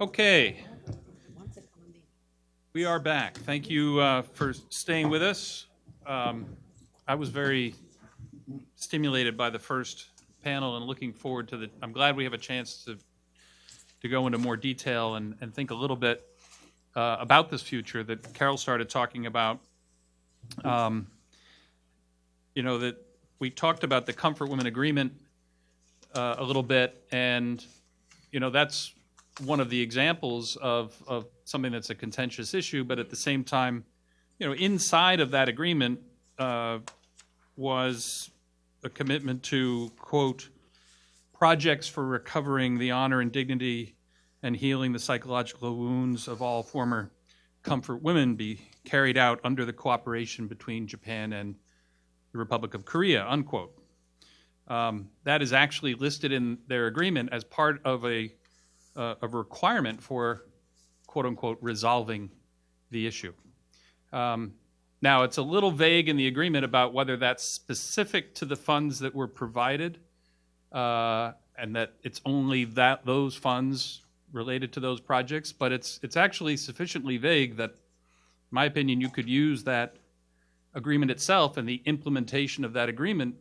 Okay, we are back. Thank you for staying with us. I was very stimulated by the first panel and looking forward to I'm glad we have a chance to go into more detail and think a little bit about this future that Carol started talking about. That we talked about the Comfort Women Agreement a little bit, and that's one of the examples of something that's a contentious issue, but at the same time, inside of that agreement was a commitment to, quote, projects for recovering the honor and dignity and healing the psychological wounds of all former comfort women be carried out under the cooperation between Japan and the Republic of Korea, unquote. That is actually listed in their agreement as part of a requirement for, quote unquote, resolving the issue. Now, it's a little vague in the agreement about whether that's specific to the funds that were provided and that it's only those funds related to those projects, but it's actually sufficiently vague that, in my opinion, you could use that agreement itself and the implementation of that agreement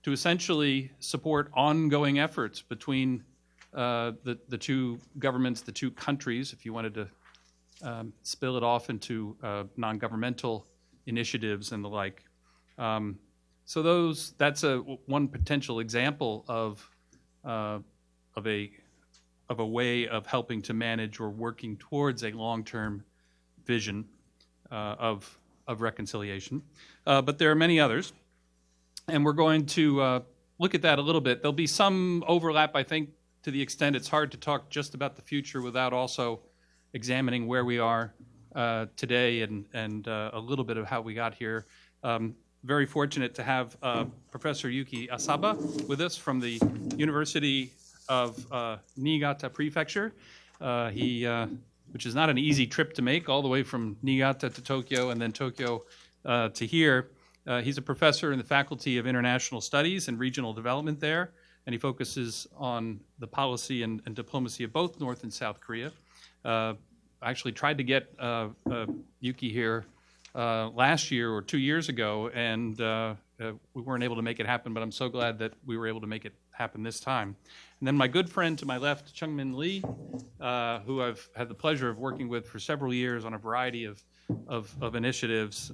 to essentially support ongoing efforts between the two governments, the two countries, if you wanted to spill it off into non-governmental initiatives and the like. So that's one potential example of a way of helping to manage or working towards a long-term vision of reconciliation. But there are many others, and we're going to look at that a little bit. There'll be some overlap, I think, to the extent it's hard to talk just about the future without also examining where we are today and a little bit of how we got here. Very fortunate to have Professor Yuki Asaba with us from the University of Niigata Prefecture. Which is not an easy trip to make, all the way from Niigata to Tokyo and then Tokyo to here. He's a professor in the Faculty of International Studies and Regional Development there, and he focuses on the policy and diplomacy of both North and South Korea. I actually tried to get Yuki here last year or 2 years ago, and we weren't able to make it happen, but I'm so glad that we were able to make it happen this time. And then my good friend to my left, Chung-Min Lee, who I've had the pleasure of working with for several years on a variety of initiatives.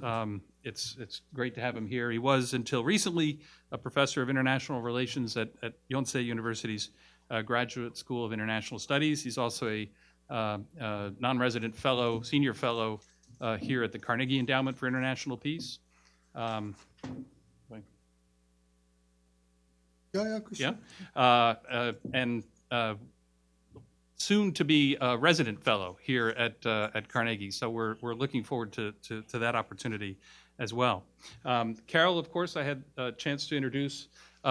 It's great to have him here. He was, until recently, a professor of international relations at Yonsei University's Graduate School of International Studies. He's also a non-resident fellow, senior fellow here at the Carnegie Endowment for International Peace. And soon to be a resident fellow here at Carnegie. So we're looking forward to that opportunity as well. Carol, of course, I had a chance to introduce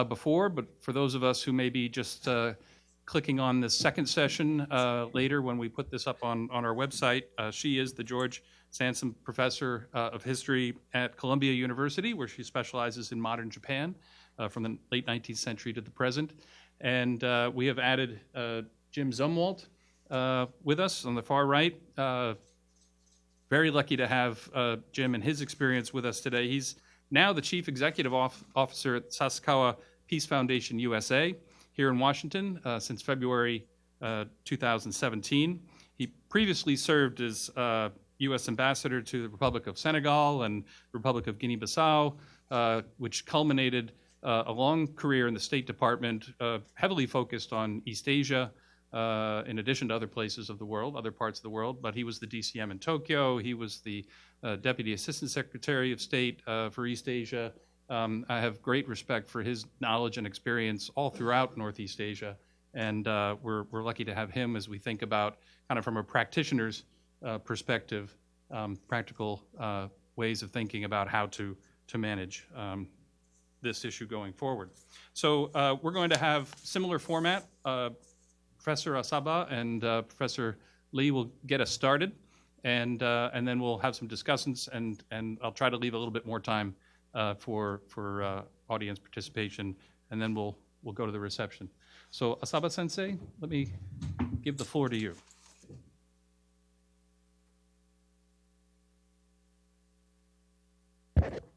before, but for those of us who may be just clicking on the second session later when we put this up on our website, she is the George Sansom Professor of History at Columbia University, where she specializes in modern Japan from the late 19th century to the present. And we have added Jim Zumwalt with us on the far right. Very lucky to have Jim and his experience with us today. He's now the Chief Executive Officer at Sasakawa Peace Foundation USA here in Washington since February 2017. He previously served as U.S. Ambassador to the Republic of Senegal and Republic of Guinea-Bissau, which culminated a long career in the State Department, heavily focused on East Asia, in addition to other places of the world, other parts of the world. But he was the DCM in Tokyo. He was the Deputy Assistant Secretary of State for East Asia. I have great respect for his knowledge and experience all throughout Northeast Asia. And we're lucky to have him as we think about, kind of from a practitioner's perspective, practical ways of thinking about how to manage this issue going forward. So we're going to have similar format. Professor Asaba and Professor Lee will get us started, and then we'll have some discussions, and I'll try to leave a little bit more time for audience participation, and then we'll go to the reception. So Asaba Sensei, let me give the floor to you.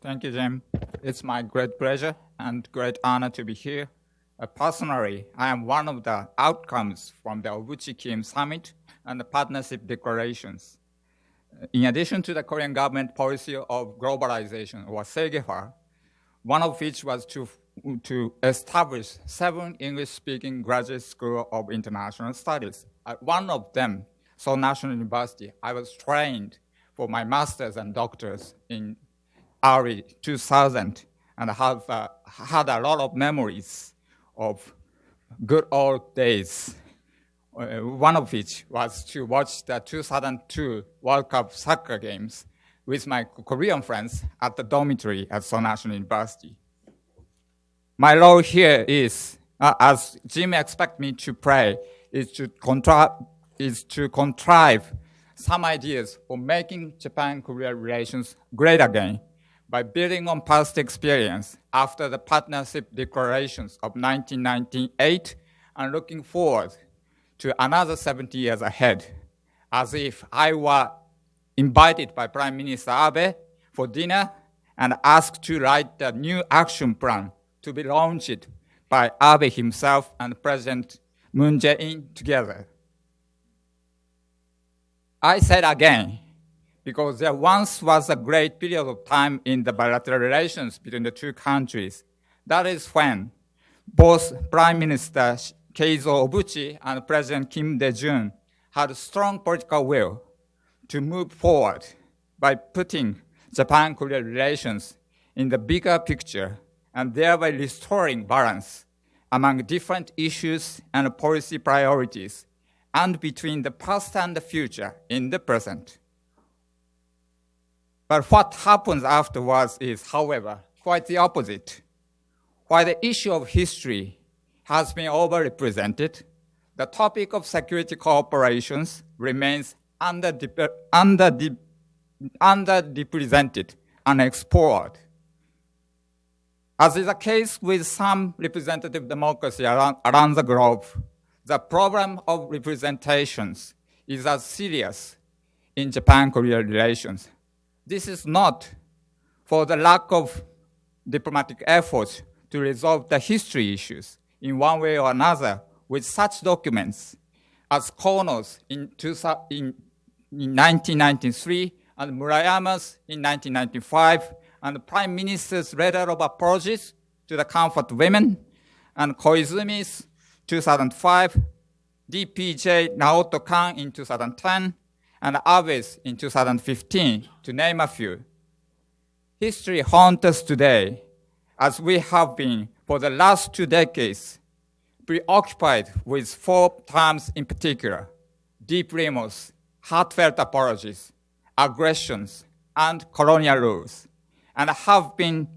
Thank you, Jim. It's my great pleasure and great honor to be here. Personally, I am one of the outcomes from the Obuchi-Kim Summit and the partnership declarations. In addition to the Korean government policy of globalization, or 세계화, one of which was to establish 7 English-speaking graduate schools of international studies. At one of them, Seoul National University, I was trained for my master's and doctors in early 2000, and I have had a lot of memories of good old days. One of which was to watch the 2002 World Cup soccer games with my Korean friends at the dormitory at Seoul National University. My role here is, as Jim expects me to pray, is to contrive some ideas for making Japan-Korea relations great again by building on past experience after the partnership declarations of 1998 and looking forward to another 70 years ahead, as if I were invited by Prime Minister Abe for dinner and asked to write the new action plan to be launched by Abe himself and President Moon Jae-in together. I said again, because there once was a great period of time in the bilateral relations between the two countries. That is when both Prime Minister Keizo-Obuchi and President Kim Dae-jun had a strong political will to move forward by putting Japan-Korea relations in the bigger picture and thereby restoring balance among different issues and policy priorities and between the past and the future in the present. But what happens afterwards is, however, quite the opposite. While the issue of history has been overrepresented, the topic of security cooperations remains underrepresented and explored. As is the case with some representative democracy around the globe, the problem of representations is as serious in Japan-Korea relations. This is not for the lack of diplomatic efforts to resolve the history issues in one way or another with such documents as Kono's in 1993 and Murayama's in 1995 and the Prime Minister's letter of apologies to the comfort women and Koizumi's 2005, DPJ Naoto Kan in 2010, and Abe's in 2015, to name a few. History haunts us today, as we have been for the last 2 decades, preoccupied with 4 terms in particular: deep remorse, heartfelt apologies, aggressions, and colonial rules, and have been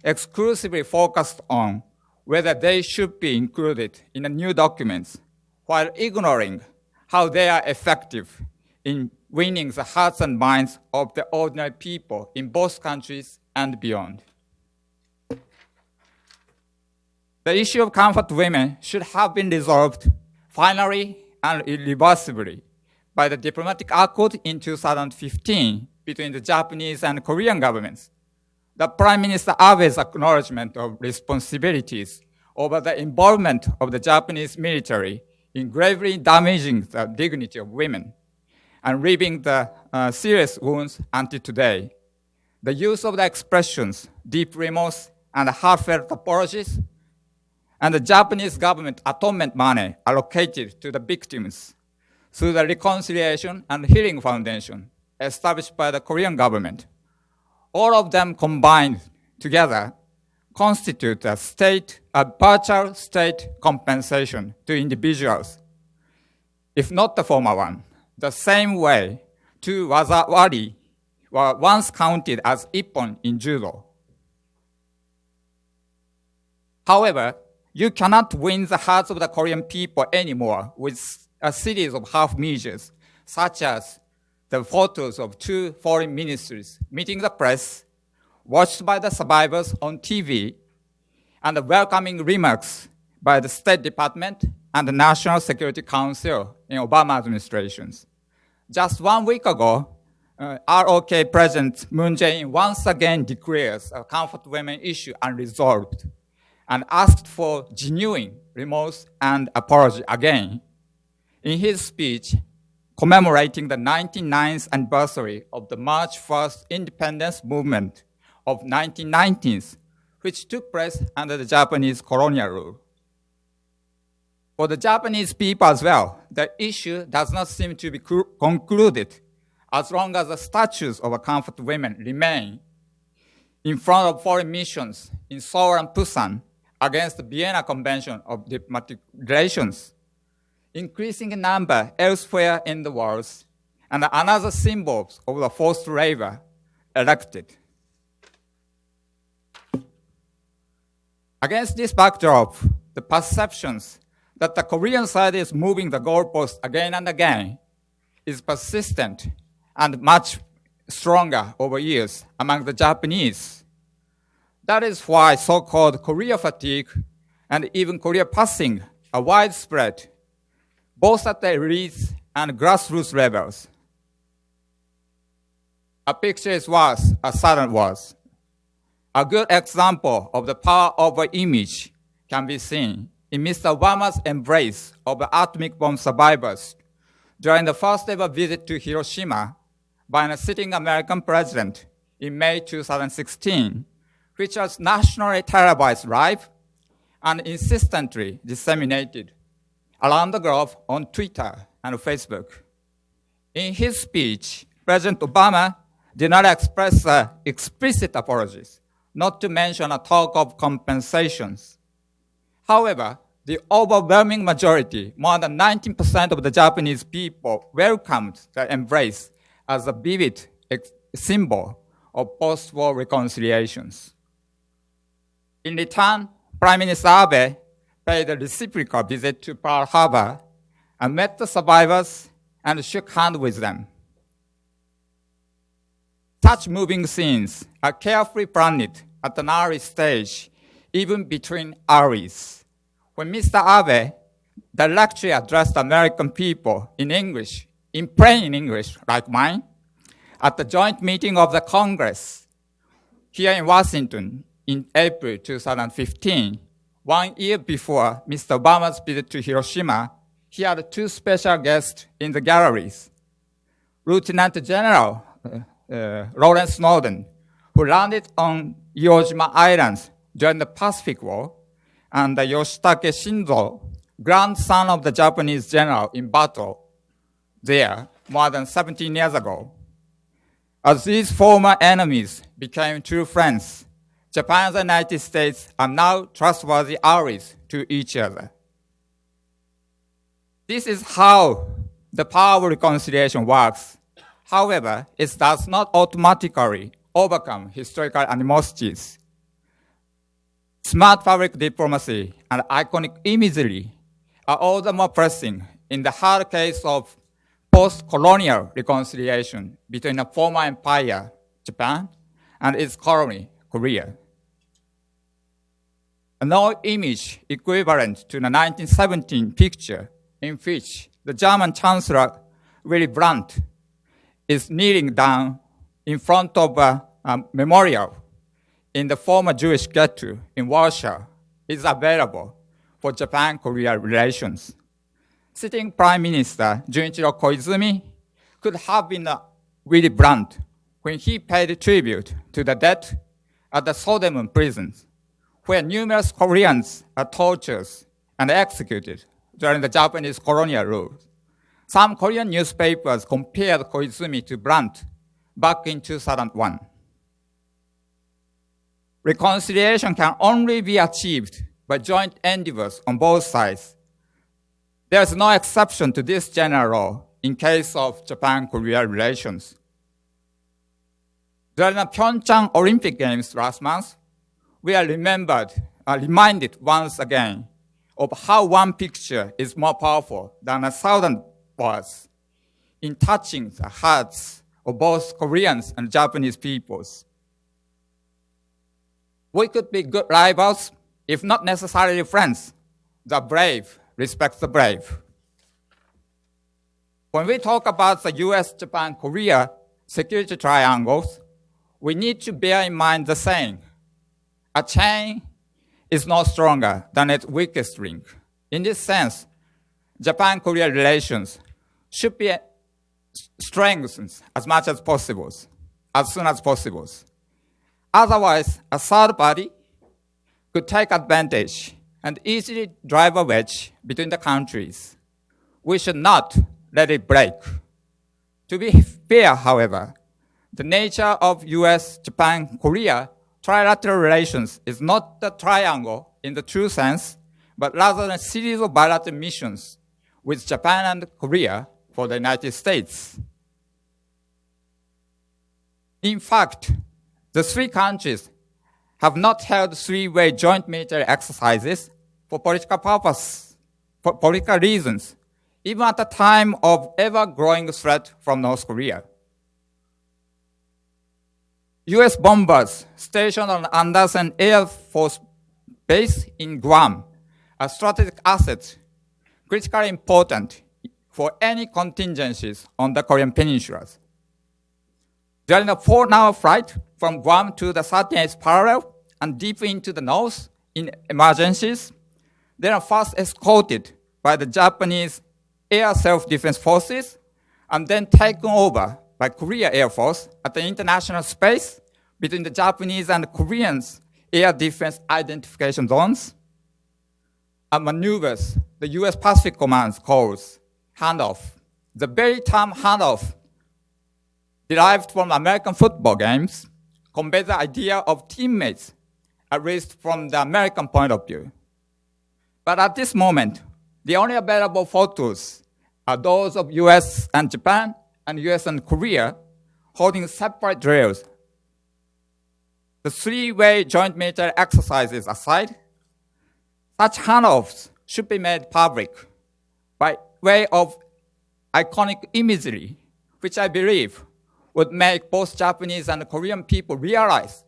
exclusively focused on whether they should be included in the new documents, while ignoring how they are effective in winning the hearts and minds of the ordinary people in both countries and beyond. The issue of comfort women should have been resolved finally and irreversibly by the diplomatic accord in 2015 between the Japanese and Korean governments. The Prime Minister Abe's acknowledgement of responsibilities over the involvement of the Japanese military in gravely damaging the dignity of women and leaving the serious wounds until today. The use of the expressions deep remorse and heartfelt apologies and the Japanese government atonement money allocated to the victims through the Reconciliation and Healing Foundation established by the Korean government. All of them combined together constitute a partial state compensation to individuals, if not the former one. The same way, 2 wazawari were once counted as ippon in judo. However, you cannot win the hearts of the Korean people anymore with a series of half measures, such as the photos of 2 foreign ministers meeting the press, watched by the survivors on TV, and the welcoming remarks by the State Department and the National Security Council in Obama administrations. Just 1 week ago, ROK President Moon Jae-in once again declares a comfort women issue unresolved and asked for genuine remorse and apology again. In his speech commemorating the 99th anniversary of the March 1st independence movement of 1919, which took place under the Japanese colonial rule. For the Japanese people as well, the issue does not seem to be concluded as long as the statues of comfort women remain in front of foreign missions in Seoul and Busan against the Vienna Convention of Diplomatic Relations, increasing in number elsewhere in the world, and another symbol of the forced labor erected. Against this backdrop, the perceptions that the Korean side is moving the goalpost again and again is persistent and much stronger over years among the Japanese. That is why so-called Korea fatigue and even Korea passing are widespread, both at the elites and grassroots levels. A picture is worth a sudden words. A good example of the power of an image can be seen in Mr. Obama's embrace of the atomic bomb survivors during the first ever visit to Hiroshima by a sitting American president in May 2016, which was nationally televised live and insistently disseminated around the globe on Twitter and Facebook. In his speech, President Obama did not express explicit apologies, not to mention a talk of compensations. However, the overwhelming majority, more than 19% of the Japanese people, welcomed the embrace as a vivid symbol of post-war reconciliations. In return, Prime Minister Abe paid a reciprocal visit to Pearl Harbor and met the survivors and shook hands with them. Such moving scenes are carefully planned at an early stage, even between allies. When Mr. Abe directly addressed American people in English, in plain English like mine, at the joint meeting of the Congress here in Washington in April 2015, 1 year before Mr. Obama's visit to Hiroshima, he had two special guests in the galleries. Lieutenant General Lawrence Snowden, who landed on Iwo Jima Islands during the Pacific War, and Yoshitake Shinzo, grandson of the Japanese general in battle there more than 17 years ago. As these former enemies became true friends, Japan and the United States are now trustworthy allies to each other. This is how the power of reconciliation works. However, it does not automatically overcome historical animosities. Smart public diplomacy and iconic imagery are all the more pressing in the hard case of post-colonial reconciliation between a former empire, Japan, and its colony, Korea. No image equivalent to the 1917 picture in which the German Chancellor Willy Brandt is kneeling down in front of a memorial in the former Jewish ghetto in Warsaw is available for Japan-Korea relations. Sitting Prime Minister Junichiro Koizumi could have been Willy Brandt when he paid tribute to the dead at the Sodemun prisons, where numerous Koreans are tortured and executed during the Japanese colonial rule. Some Korean newspapers compared Koizumi to Brandt back in 2001. Reconciliation can only be achieved by joint endeavors on both sides. There is no exception to this general law in case of Japan-Korea relations. During the Pyeongchang Olympic Games last month, we are reminded once again of how one picture is more powerful than 1,000 words in touching the hearts of both Koreans and Japanese peoples. We could be good rivals, if not necessarily friends. The brave respect the brave. When we talk about the US, Japan, Korea security triangles, we need to bear in mind the saying, a chain is no stronger than its weakest link. In this sense, Japan-Korea relations should be strengthened as much as possible, as soon as possible. Otherwise, a third party could take advantage and easily drive a wedge between the countries. We should not let it break. To be fair, however, the nature of US, Japan, Korea trilateral relations is not the triangle in the true sense, but rather a series of bilateral missions with Japan and Korea for the United States. In fact, the three countries have not held three-way joint military exercises for political purpose, for political reasons, even at the time of ever-growing threat from North Korea. US bombers stationed on Andersen Air Force Base in Guam are strategic assets critically important for any contingencies on the Korean peninsulas. During a 4-hour flight from Guam to the 38th parallel and deep into the north in emergencies, they are first escorted by the Japanese Air Self-Defense Forces and then taken over by Korea Air Force at the international space between the Japanese and Korean air defense identification zones and maneuvers the US Pacific Command calls handoff. The very term handoff, derived from American football games, conveys the idea of teammates, at least from the American point of view. But at this moment, the only available photos are those of US and Japan and US and Korea holding separate drills. The three-way joint military exercises aside, such handoffs should be made public by way of iconic imagery, which I believe would make both Japanese and Korean people realize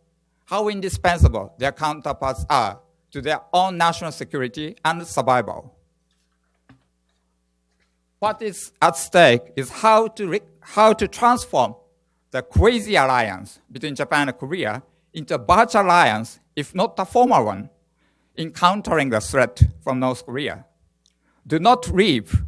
how indispensable their counterparts are to their own national security and survival. What is at stake is how to transform the crazy alliance between Japan and Korea into a virtual alliance, if not a formal one, in countering the threat from North Korea. Do not leave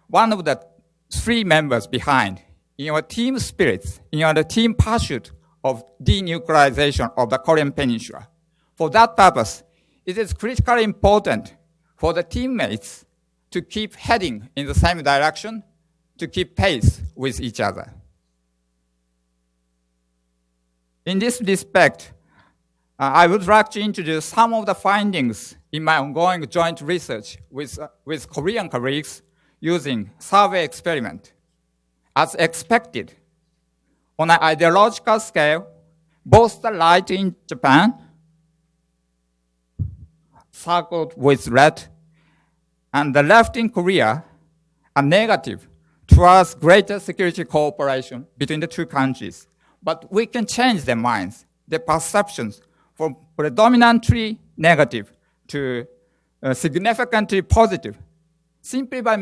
one of the three members behind in your team spirits, in your team pursuit of denuclearization of the Korean Peninsula. For that purpose, it is critically important for the teammates to keep heading in the same direction, to keep pace with each other. In this respect, I would like to introduce some of the findings in my ongoing joint research with Korean colleagues using survey experiment. As expected, on an ideological scale, both the right in Japan, circled with red, and the left in Korea are negative towards greater security cooperation between the two countries. But we can change their minds, their perceptions from predominantly negative to significantly positive simply by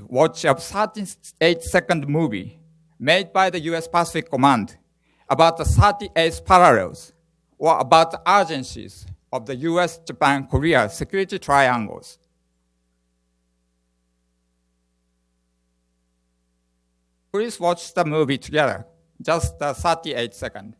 watch a 38-second movie made by the US Pacific Command about the 38th parallels or about the urgencies of the US, Japan, Korea security triangles. Please watch the movie together, just 38 seconds.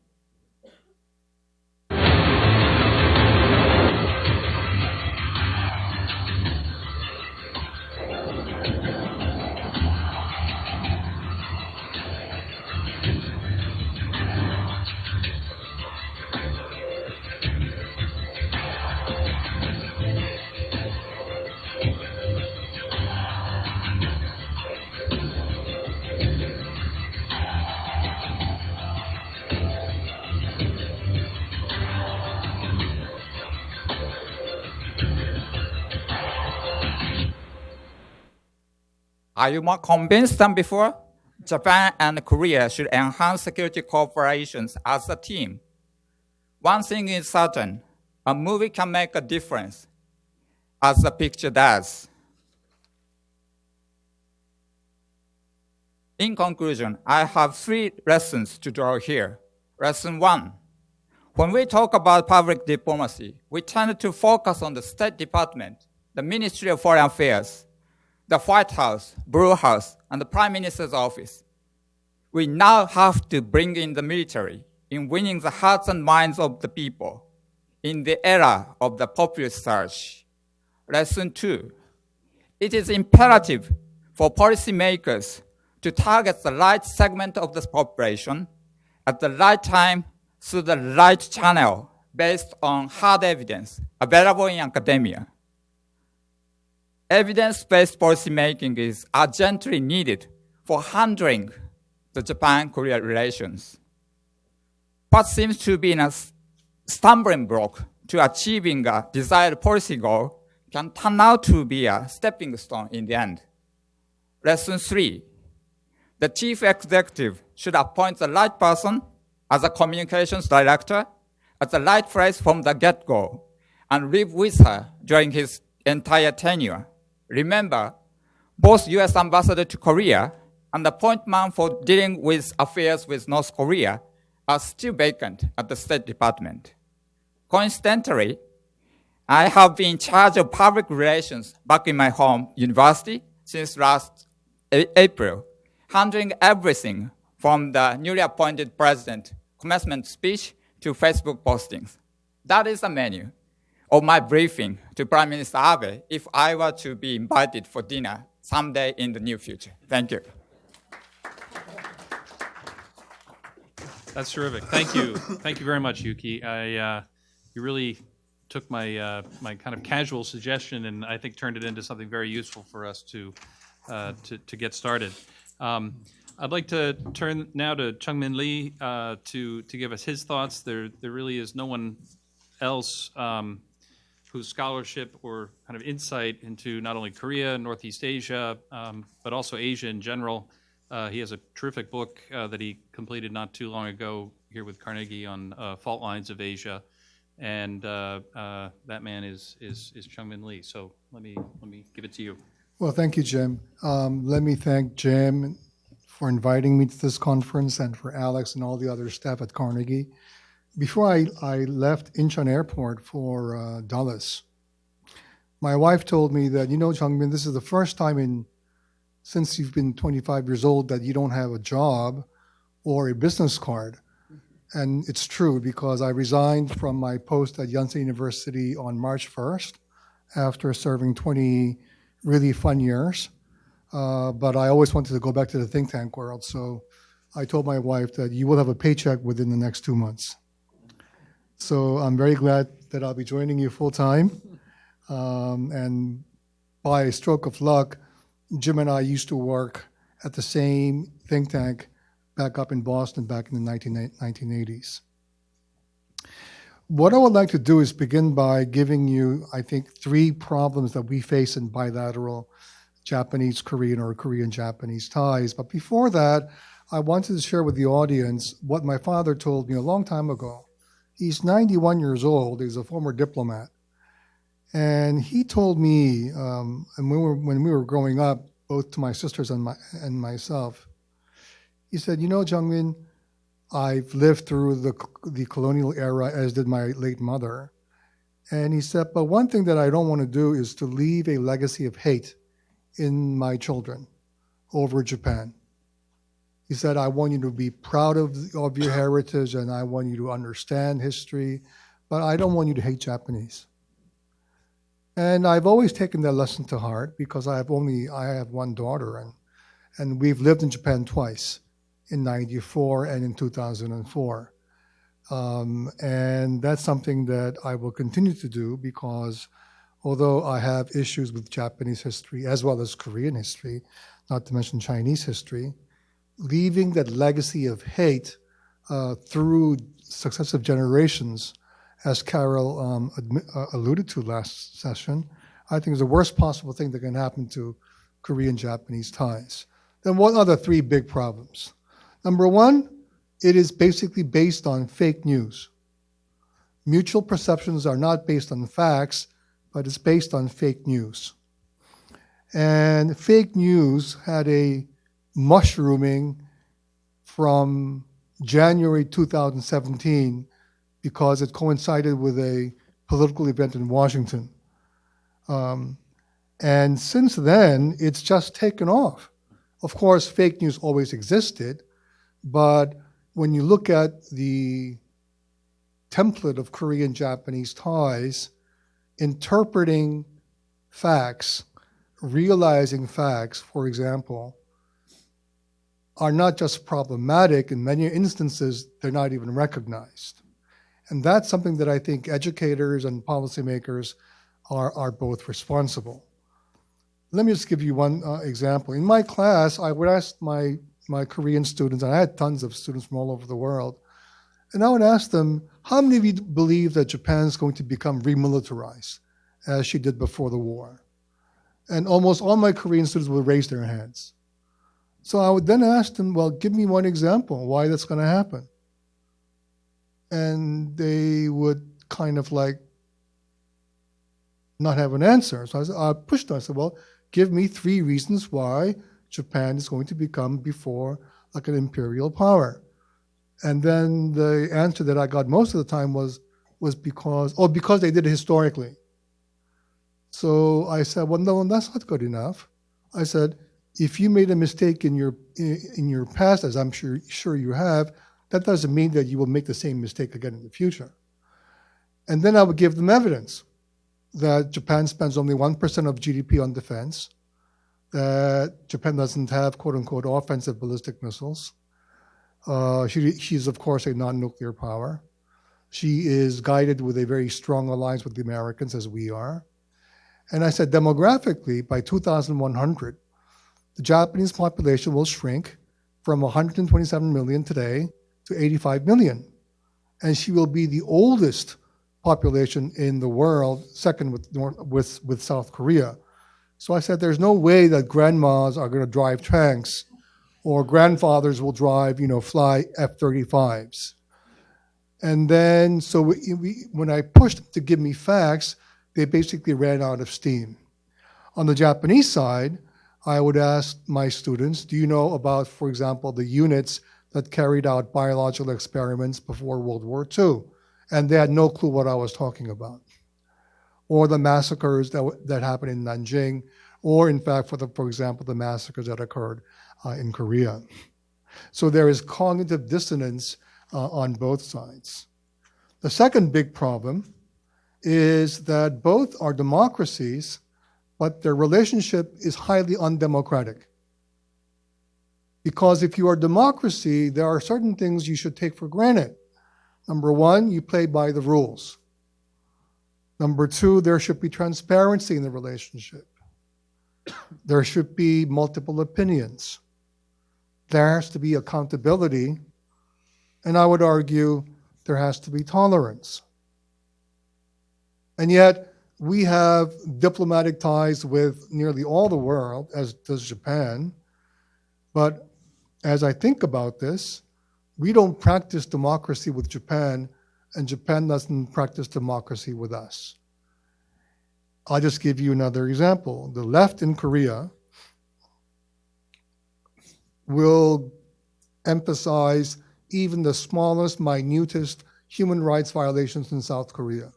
Are you more convinced than before? Japan and Korea should enhance security cooperation as a team. One thing is certain, a movie can make a difference, as the picture does. In conclusion, I have 3 lessons to draw here. Lesson 1. When we talk about public diplomacy, we tend to focus on the State Department, the Ministry of Foreign Affairs, the White House, Blue House, and the Prime Minister's office. We now have to bring in the military in winning the hearts and minds of the people in the era of the populist surge. Lesson 2. It is imperative for policymakers to target the right segment of the population at the right time through the right channel based on hard evidence available in academia. Evidence-based policymaking is urgently needed for handling the Japan-Korea relations. What seems to be a stumbling block to achieving a desired policy goal can turn out to be a stepping stone in the end. Lesson 3. The chief executive should appoint the right person as a communications director at the right place from the get-go and live with her during his entire tenure. Remember, both U.S. ambassador to Korea and the point man for dealing with affairs with North Korea are still vacant at the State Department. Coincidentally, I have been in charge of public relations back in my home university since last April, handling everything from the newly appointed president commencement speech to Facebook postings. That is the menu of my briefing to Prime Minister Abe if I were to be invited for dinner someday in the near future. Thank you. That's terrific. Thank you. Thank you very much, Yuki. You really took my my kind of casual suggestion and I think turned it into something very useful for us to get started. I'd like to turn now to Chungmin Lee to give us his thoughts. There really is no one else whose scholarship or kind of insight into not only Korea, Northeast Asia, but also Asia in general. He has a terrific book that he completed not too long ago here with Carnegie on fault lines of Asia, and that man is Chungmin Lee. So let me give it to you. Well, thank you, Jim. Let me thank Jim for inviting me to this conference and for Alex and all the other staff at Carnegie. Before I left Incheon Airport for Dulles, my wife told me that, Chungmin, this is the first time since you've been 25 years old that you don't have a job or a business card. And it's true because I resigned from my post at Yonsei University on March 1st after serving 20 really fun years. But I always wanted to go back to the think tank world. So I told my wife that you will have a paycheck within the next 2 months. So I'm very glad that I'll be joining you full time. And by a stroke of luck, Jim and I used to work at the same think tank back up in Boston back in the 1980s. What I would like to do is begin by giving you, I think, 3 problems that we face in bilateral Japanese-Korean or Korean-Japanese ties. But before that, I wanted to share with the audience what my father told me a long time ago. He's 91 years old. He's a former diplomat. And he told me, and when we were growing up, both to my sisters and myself, he said, Jungmin, I've lived through the colonial era, as did my late mother. And he said, but one thing that I don't want to do is to leave a legacy of hate in my children over Japan. He said, I want you to be proud of your heritage and I want you to understand history, but I don't want you to hate Japanese. And I've always taken that lesson to heart because I have one daughter and we've lived in Japan twice, in 94 and in 2004. And that's something that I will continue to do because although I have issues with Japanese history as well as Korean history, not to mention Chinese history, leaving that legacy of hate through successive generations, as Carol alluded to last session, I think is the worst possible thing that can happen to Korean-Japanese ties. Then what are the 3 big problems? Number 1, it is basically based on fake news. Mutual perceptions are not based on facts, but it's based on fake news. And fake news had a mushrooming from January 2017 because it coincided with a political event in Washington. And since then, it's just taken off. Of course, fake news always existed, but when you look at the template of Korean-Japanese ties, interpreting facts, realizing facts, for example, are not just problematic. In many instances, they're not even recognized. And that's something that I think educators and policymakers are both responsible. Let me just give you one example. In my class, I would ask my Korean students, and I had tons of students from all over the world, and I would ask them, how many of you believe that Japan is going to become remilitarized, as she did before the war? And almost all my Korean students would raise their hands. So I would then ask them, well, give me one example why that's going to happen. And they would kind of like not have an answer. So I pushed them. I said, well, give me 3 reasons why Japan is going to become before like an imperial power. And then the answer that I got most of the time was because they did it historically. So I said, well, no, that's not good enough. I said, if you made a mistake in your past, as I'm sure you have, that doesn't mean that you will make the same mistake again in the future. And then I would give them evidence that Japan spends only 1% of GDP on defense, that Japan doesn't have quote-unquote offensive ballistic missiles. She's, of course, a non-nuclear power. She is guided with a very strong alliance with the Americans, as we are. And I said, demographically, by 2100, the Japanese population will shrink from 127 million today to 85 million. And she will be the oldest population in the world, second with South Korea. So I said, there's no way that grandmas are going to drive tanks or grandfathers will drive, fly F-35s. And then, so when I pushed them to give me facts, they basically ran out of steam. On the Japanese side, I would ask my students, do you know about, for example, the units that carried out biological experiments before World War II? And they had no clue what I was talking about. Or the massacres that happened in Nanjing, or in fact, for example, the massacres that occurred in Korea. So there is cognitive dissonance on both sides. The second big problem is that both are democracies, but their relationship is highly undemocratic. Because if you are a democracy, there are certain things you should take for granted. Number one, you play by the rules. Number two, there should be transparency in the relationship. There should be multiple opinions. There has to be accountability. And I would argue there has to be tolerance. And yet, we have diplomatic ties with nearly all the world, as does Japan. But as I think about this, we don't practice democracy with Japan, and Japan doesn't practice democracy with us. I'll just give you another example. The left in Korea will emphasize even the smallest, minutest human rights violations in South Korea.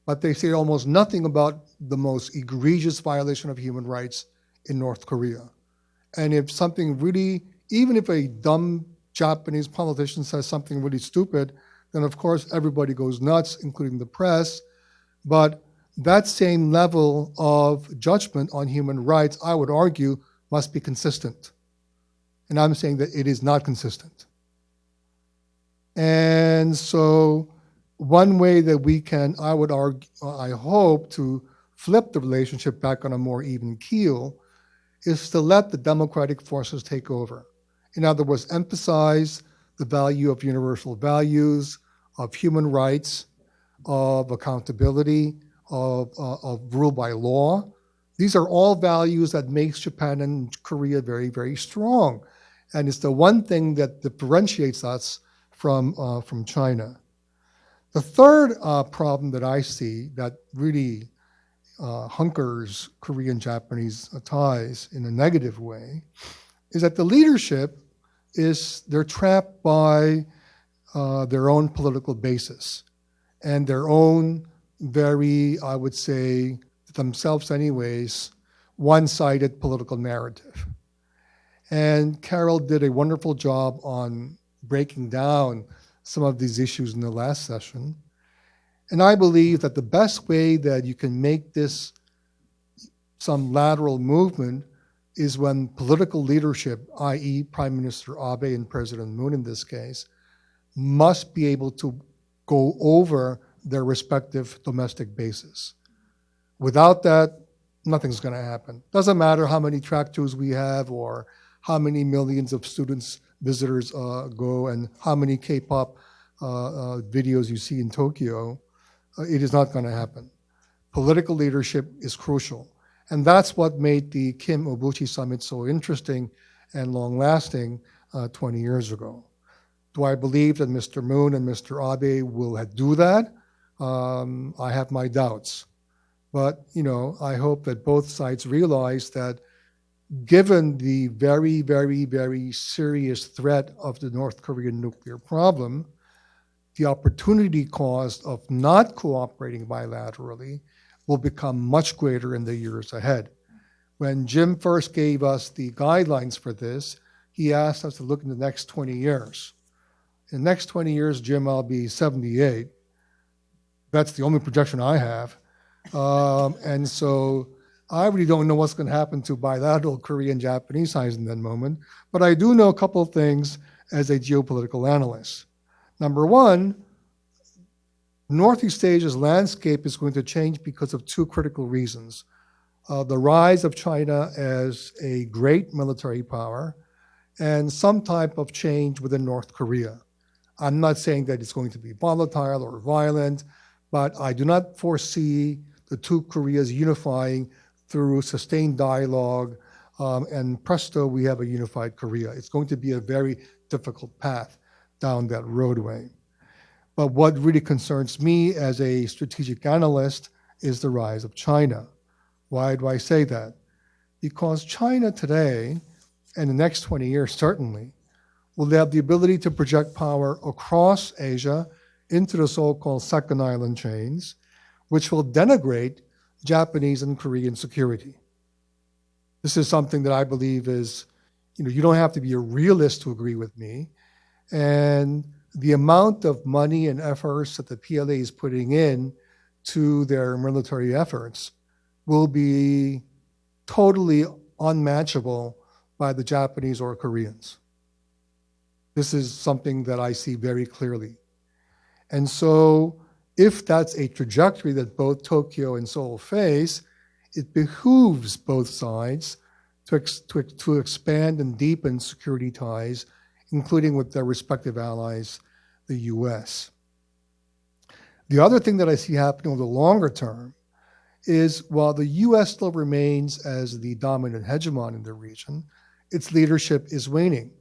But they say almost nothing about the most egregious violation of human rights in North Korea. And if something really, even if a dumb Japanese politician says something really stupid, then of course everybody goes nuts, including the press. But that same level of judgment on human rights, I would argue, must be consistent. And I'm saying that it is not consistent. And so one way that we can, I would argue, I hope, to flip the relationship back on a more even keel is to let the democratic forces take over. In other words, emphasize the value of universal values, of human rights, of accountability, of rule by law. These are all values that makes Japan and Korea very, very strong. And it's the one thing that differentiates us from China. The third problem that I see that really hunkers Korean-Japanese ties in a negative way is that the leadership they're trapped by their own political basis and their own very, I would say, themselves anyways, one-sided political narrative. And Carol did a wonderful job on breaking down some of these issues in the last session. And I believe that the best way that you can make this some lateral movement is when political leadership, i.e. Prime Minister Abe and President Moon in this case, must be able to go over their respective domestic bases. Without that, nothing's going to happen. Doesn't matter how many track tours we have or how many millions of students, visitors go, and how many K-pop videos you see in Tokyo. It is not going to happen. Political leadership is crucial. And that's what made the Kim-Obuchi summit so interesting and long-lasting 20 years ago. Do I believe that Mr. Moon and Mr. Abe will do that? I have my doubts. But, I hope that both sides realize that given the very, very, very serious threat of the North Korean nuclear problem, the opportunity cost of not cooperating bilaterally will become much greater in the years ahead. When Jim first gave us the guidelines for this, he asked us to look in the next 20 years. In the next 20 years, Jim, I'll be 78. That's the only projection I have. And so I really don't know what's going to happen to bilateral Korean-Japanese ties in that moment. But I do know a couple of things as a geopolitical analyst. Number one, Northeast Asia's landscape is going to change because of two critical reasons. The rise of China as a great military power and some type of change within North Korea. I'm not saying that it's going to be volatile or violent, but I do not foresee the two Koreas unifying through sustained dialogue, and presto, we have a unified Korea. It's going to be a very difficult path down that roadway. But what really concerns me as a strategic analyst is the rise of China. Why do I say that? Because China today, and the next 20 years certainly, will have the ability to project power across Asia into the so-called second island chains, which will denigrate Japanese and Korean security. This is something that I believe is, you don't have to be a realist to agree with me. And the amount of money and efforts that the PLA is putting in to their military efforts will be totally unmatchable by the Japanese or Koreans. This is something that I see very clearly. And so if that's a trajectory that both Tokyo and Seoul face, it behooves both sides to expand and deepen security ties, including with their respective allies, the US. The other thing that I see happening over the longer term is while the US still remains as the dominant hegemon in the region, its leadership is waning.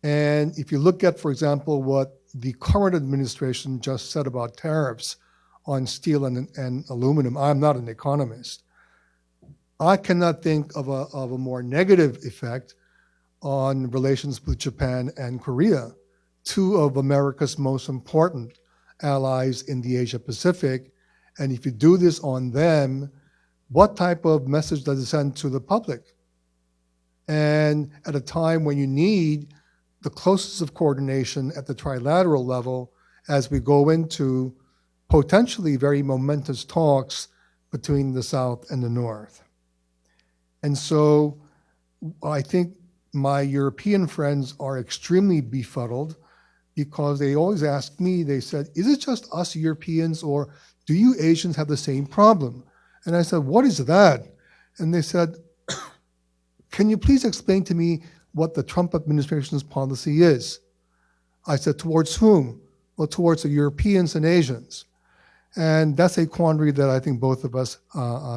And if you look at, for example, what the current administration just said about tariffs on steel and aluminum, I'm not an economist. I cannot think of a more negative effect on relations with Japan and Korea, two of America's most important allies in the Asia Pacific. And if you do this on them, what type of message does it send to the public? And at a time when you need the closest of coordination at the trilateral level as we go into potentially very momentous talks between the South and the North. And so I think my European friends are extremely befuddled because they always ask me, they said, is it just us Europeans or do you Asians have the same problem? And I said, what is that? And they said, can you please explain to me what the Trump administration's policy is? I said, towards whom? Well, towards the Europeans and Asians. And that's a quandary that I think both of us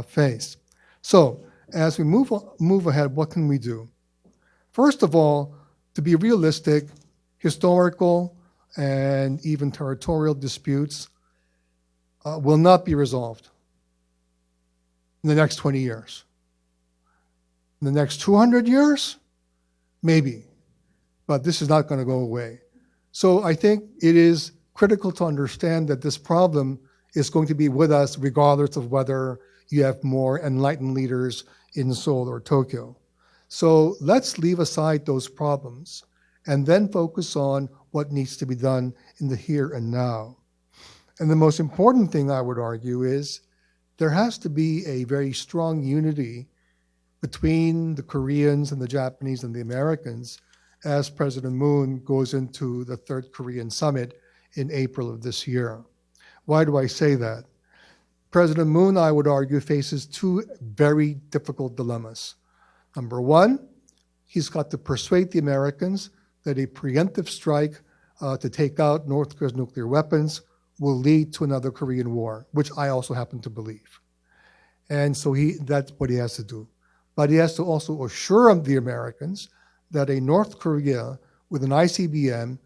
face. So as we move ahead, what can we do? First of all, to be realistic, historical and even territorial disputes will not be resolved in the next 20 years. In the next 200 years, Maybe. But this is not going to go away. So I think it is critical to understand that this problem is going to be with us regardless of whether you have more enlightened leaders in Seoul or Tokyo. So let's leave aside those problems and then focus on what needs to be done in the here and now. And the most important thing I would argue is there has to be a very strong unity between the Koreans and the Japanese and the Americans as President Moon goes into the Third Korean Summit in April of this year. Why do I say that? President Moon, I would argue, faces two very difficult dilemmas. Number one, he's got to persuade the Americans that a preemptive strike to take out North Korea's nuclear weapons will lead to another Korean war, which I also happen to believe. And so that's what he has to do. But he has to also assure the Americans that a North Korea with an ICBM,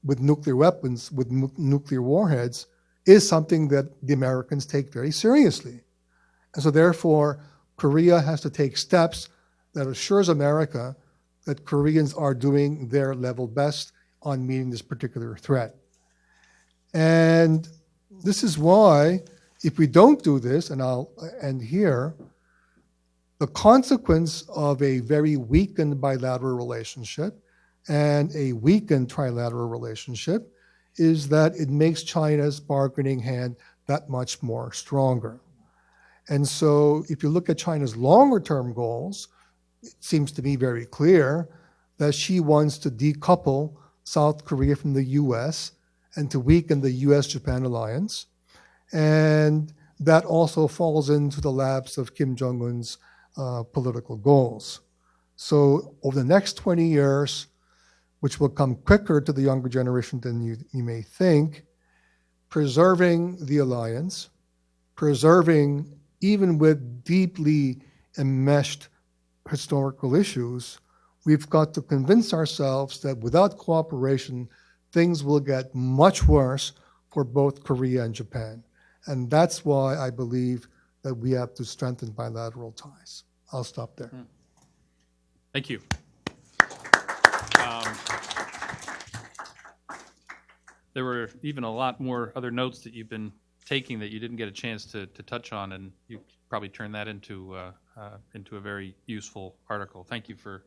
with nuclear weapons, with nuclear warheads, is something that the Americans take very seriously. And so therefore, Korea has to take steps that assures America that Koreans are doing their level best on meeting this particular threat. And this is why, if we don't do this, and I'll end here, the consequence of a very weakened bilateral relationship and a weakened trilateral relationship is that it makes China's bargaining hand that much more stronger. And so if you look at China's longer term goals, it seems to me very clear that she wants to decouple South Korea from the US and to weaken the US-Japan alliance. And that also falls into the laps of Kim Jong-un's political goals. So over the next 20 years, which will come quicker to the younger generation than you may think, preserving the alliance, preserving, even with deeply enmeshed historical issues, we've got to convince ourselves that without cooperation, things will get much worse for both Korea and Japan. And that's why I believe that we have to strengthen bilateral ties. I'll stop there. Thank you. There were even a lot more other notes that you've been taking that you didn't get a chance to touch on, and you probably turned that into a very useful article. Thank you for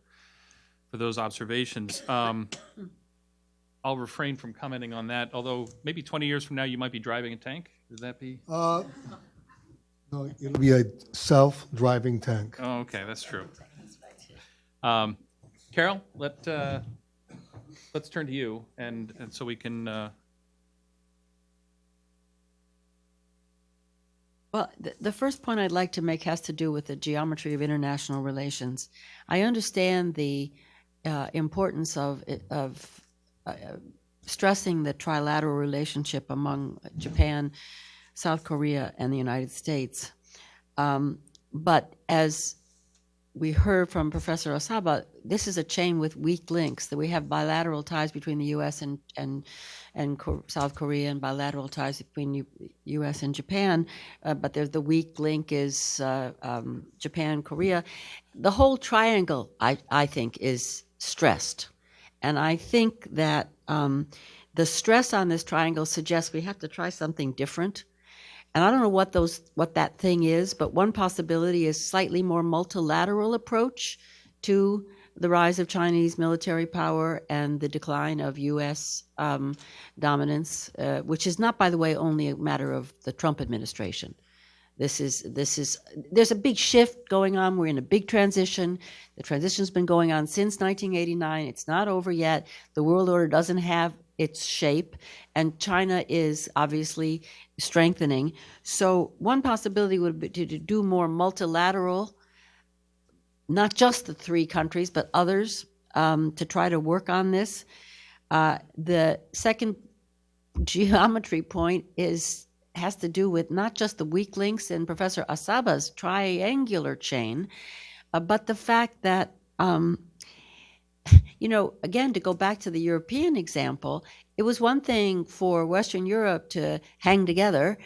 those observations. I'll refrain from commenting on that, although maybe 20 years from now you might be driving a tank. Would that be? No, it'll be a self-driving tank. Oh, okay, that's true. Carol, let's turn to you, and so we can. Well, the first point I'd like to make has to do with the geometry of international relations. I understand the importance of stressing the trilateral relationship among Japan, South Korea, and the United States. But as we heard from Professor Osaba, this is a chain with weak links, that we have bilateral ties between the U.S. and South Korea and bilateral ties between U.S. and Japan, but there's the weak link is Japan, Korea. The whole triangle, I think, is stressed. And I think that the stress on this triangle suggests we have to try something different. And I don't know what that thing is, but one possibility is slightly more multilateral approach to the rise of Chinese military power and the decline of U.S. Dominance, which is not, by the way, only a matter of the Trump administration. There's a big shift going on. We're in a big transition. The transition's been going on since 1989. It's not over yet. The world order doesn't have its shape, and China is obviously strengthening. So one possibility would be to do more multilateral, not just the three countries, but others, to try to work on this. The second geometry point has to do with not just the weak links in Professor Asaba's triangular chain, but the fact that, again, to go back to the European example, it was one thing for Western Europe to hang together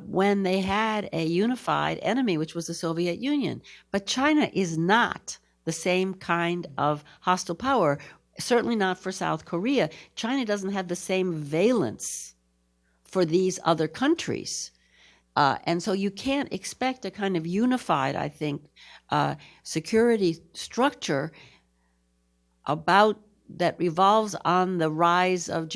when they had a unified enemy, which was the Soviet Union. But China is not the same kind of hostile power, certainly not for South Korea. China doesn't have the same valence for these other countries. And so you can't expect a kind of unified, I think, security structure that revolves on the rise of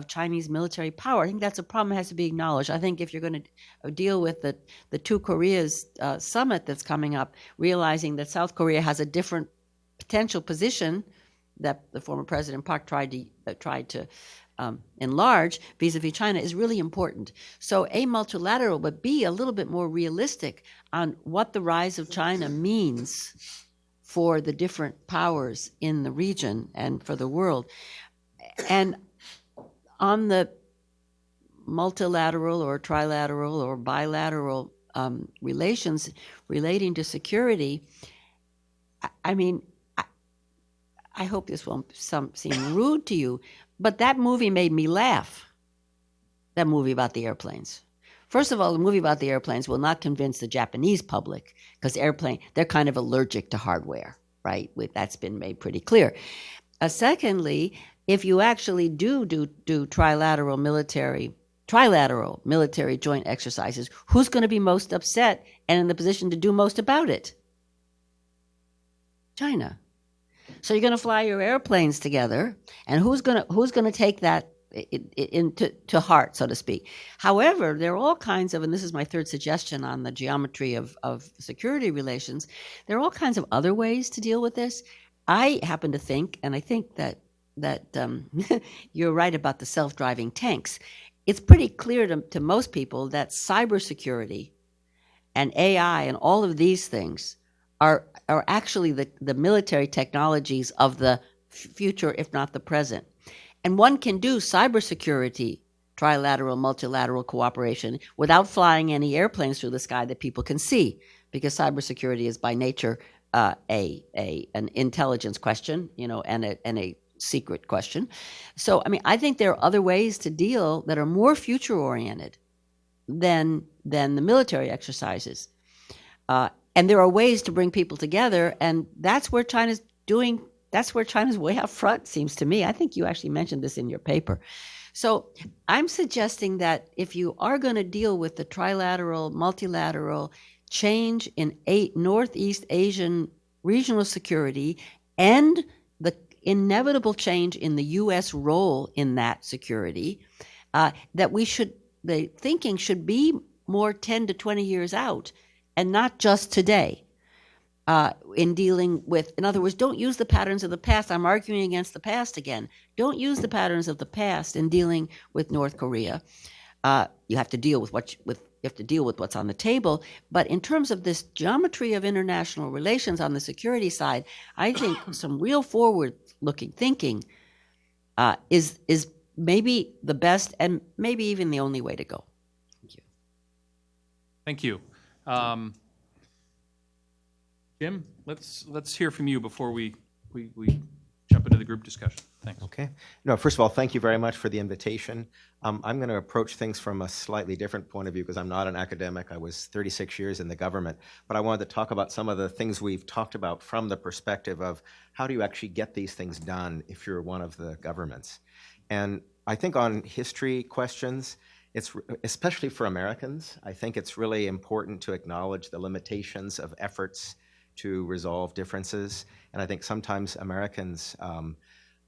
Chinese military power. I think that's a problem that has to be acknowledged. I think if you're going to deal with the two Koreas summit that's coming up, realizing that South Korea has a different potential position that the former President Park tried to enlarge vis-a-vis China is really important. So A, multilateral, but B, a little bit more realistic on what the rise of China means for the different powers in the region and for the world. And on the multilateral or trilateral or bilateral relations relating to security, I mean, I hope this won't seem rude to you, but that movie made me laugh, that movie about the airplanes. First of all, the movie about the airplanes will not convince the Japanese public because they're kind of allergic to hardware, right? That's been made pretty clear. Secondly, if you actually do trilateral military joint exercises, who's going to be most upset and in the position to do most about it? China. So you're going to fly your airplanes together, and who's going to take that into heart, so to speak? However, there are all kinds of, and this is my third suggestion on the geometry of security relations, there are all kinds of other ways to deal with this. I happen to think, and I think that you're right about the self-driving tanks. It's pretty clear to most people that cybersecurity and AI and all of these things are actually the military technologies of the future, if not the present. And one can do cybersecurity, trilateral, multilateral cooperation without flying any airplanes through the sky that people can see, because cybersecurity is by nature an intelligence question, and a secret question. So, I mean, I think there are other ways to deal that are more future-oriented than the military exercises. And there are ways to bring people together, and that's where China's way out front, seems to me. I think you actually mentioned this in your paper. So I'm suggesting that if you are going to deal with the trilateral, multilateral change in Northeast Asian regional security and the inevitable change in the U.S. role in that security, that the thinking should be more 10 to 20 years out, and not just today, in dealing with, in other words, don't use the patterns of the past. I'm arguing against the past again. Don't use the patterns of the past in dealing with North Korea. You have to deal with what's on the table. But in terms of this geometry of international relations on the security side, I think some real forward-looking thinking is maybe the best and maybe even the only way to go. Thank you. Thank you. Jim, let's hear from you before we jump into the group discussion. Thanks. Okay. No, first of all, thank you very much for the invitation. I'm going to approach things from a slightly different point of view because I'm not an academic. I was 36 years in the government, but I wanted to talk about some of the things we've talked about from the perspective of how do you actually get these things done if you're one of the governments. And I think on history questions, it's especially for Americans, I think it's really important to acknowledge the limitations of efforts to resolve differences. And I think sometimes Americans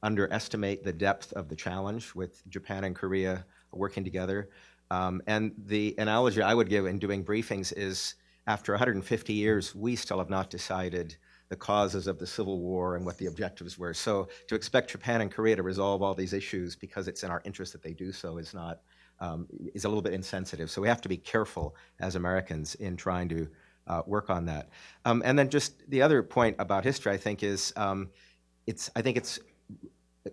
underestimate the depth of the challenge with Japan and Korea working together. And the analogy I would give in doing briefings is after 150 years, we still have not decided the causes of the Civil War and what the objectives were. So to expect Japan and Korea to resolve all these issues because it's in our interest that they do so is not is a little bit insensitive. So we have to be careful as Americans in trying to work on that. And then just the other point about history, I think, is I think it's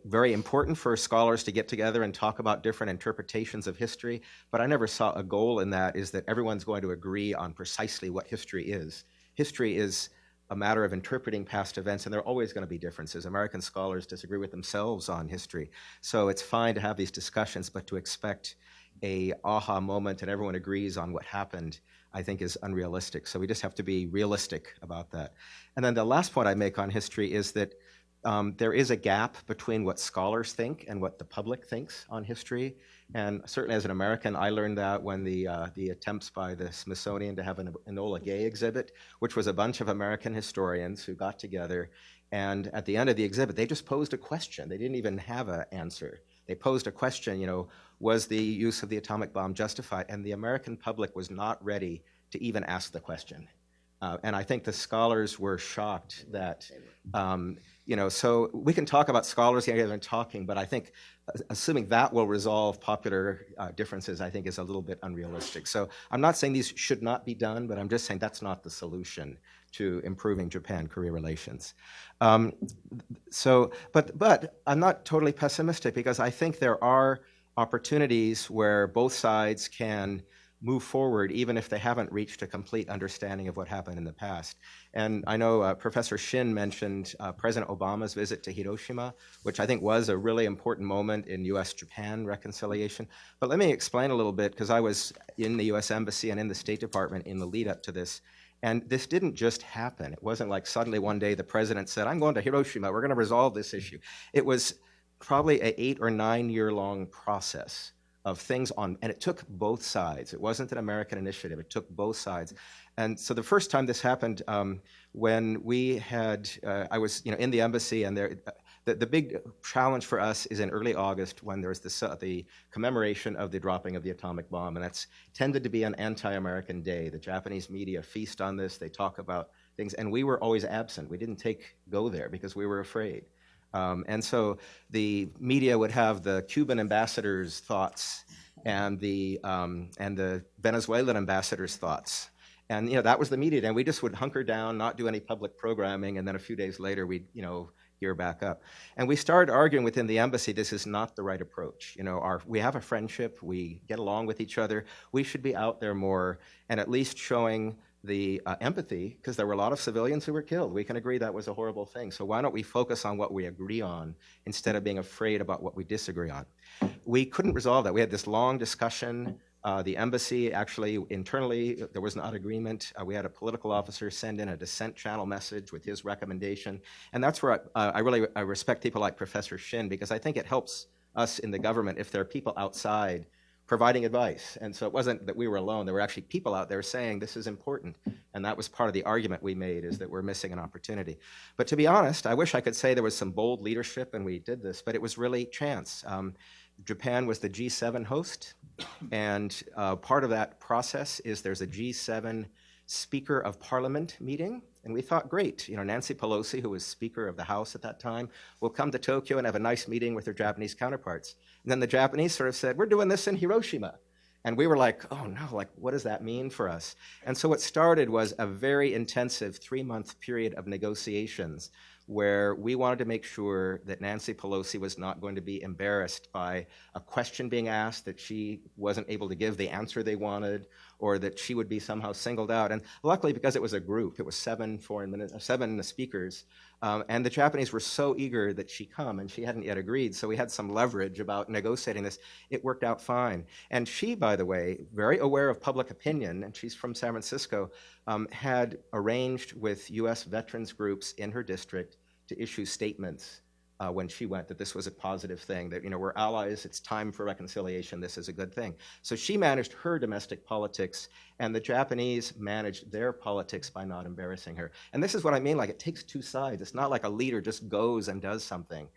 very important for scholars to get together and talk about different interpretations of history, but I never saw a goal in that is that everyone's going to agree on precisely what history is. History is a matter of interpreting past events, and there are always going to be differences. American scholars disagree with themselves on history. So it's fine to have these discussions, but to expect a aha moment and everyone agrees on what happened, I think is unrealistic. So we just have to be realistic about that. And then the last point I make on history is that there is a gap between what scholars think and what the public thinks on history. And certainly as an American, I learned that when the attempts by the Smithsonian to have an Enola Gay exhibit, which was a bunch of American historians who got together, and at the end of the exhibit, they just posed a question. They didn't even have an answer. They posed a question, was the use of the atomic bomb justified? And the American public was not ready to even ask the question. And I think the scholars were shocked that, so we can talk about scholars getting together and talking, but I think assuming that will resolve popular differences, I think is a little bit unrealistic. So I'm not saying these should not be done, but I'm just saying that's not the solution to improving Japan-Korea relations. But I'm not totally pessimistic because I think there are opportunities where both sides can move forward even if they haven't reached a complete understanding of what happened in the past. And I know Professor Shin mentioned President Obama's visit to Hiroshima, which I think was a really important moment in US-Japan reconciliation. But let me explain a little bit, because I was in the US Embassy and in the State Department in the lead up to this. And this didn't just happen. It wasn't like suddenly one day the president said, I'm going to Hiroshima, we're going to resolve this issue. It was probably an 8 or 9 year long process of things on, and it took both sides. It wasn't an American initiative, it took both sides. And so the first time this happened, when we had, I was in the embassy, and the big challenge for us is in early August when there's the commemoration of the dropping of the atomic bomb, and that's tended to be an anti-American day. The Japanese media feast on this, they talk about things, and we were always absent. We didn't go there because we were afraid. And so the media would have the Cuban ambassador's thoughts and the Venezuelan ambassador's thoughts. And that was the media, and we just would hunker down, not do any public programming, and then a few days later we'd gear back up. And we started arguing within the embassy, this is not the right approach. We have a friendship, we get along with each other, we should be out there more and at least showing the empathy, because there were a lot of civilians who were killed. We can agree that was a horrible thing. So why don't we focus on what we agree on instead of being afraid about what we disagree on? We couldn't resolve that. We had this long discussion. The embassy, actually, internally, there was not agreement. We had a political officer send in a dissent channel message with his recommendation. And that's where I respect people like Professor Shin, because I think it helps us in the government if there are people outside providing advice. And so it wasn't that we were alone. There were actually people out there saying this is important. And that was part of the argument we made, is that we're missing an opportunity. But to be honest, I wish I could say there was some bold leadership and we did this, but it was really chance. Japan was the G7 host, and part of that process is there's a G7 Speaker of Parliament meeting, and we thought, great, Nancy Pelosi, who was Speaker of the House at that time, will come to Tokyo and have a nice meeting with her Japanese counterparts. And then the Japanese sort of said, we're doing this in Hiroshima. And we were like, oh no, what does that mean for us? And so what started was a very intensive 3-month period of negotiations where we wanted to make sure that Nancy Pelosi was not going to be embarrassed by a question being asked that she wasn't able to give the answer they wanted, or that she would be somehow singled out. And luckily, because it was a group, it was 7 speakers, and the Japanese were so eager that she come, and she hadn't yet agreed, so we had some leverage about negotiating this. It worked out fine. And she, by the way, very aware of public opinion, and she's from San Francisco, had arranged with U.S. veterans groups in her district to issue statements when she went, that this was a positive thing, that we're allies, it's time for reconciliation, this is a good thing. So she managed her domestic politics, and the Japanese managed their politics by not embarrassing her. And this is what I mean, it takes two sides. It's not like a leader just goes and does something.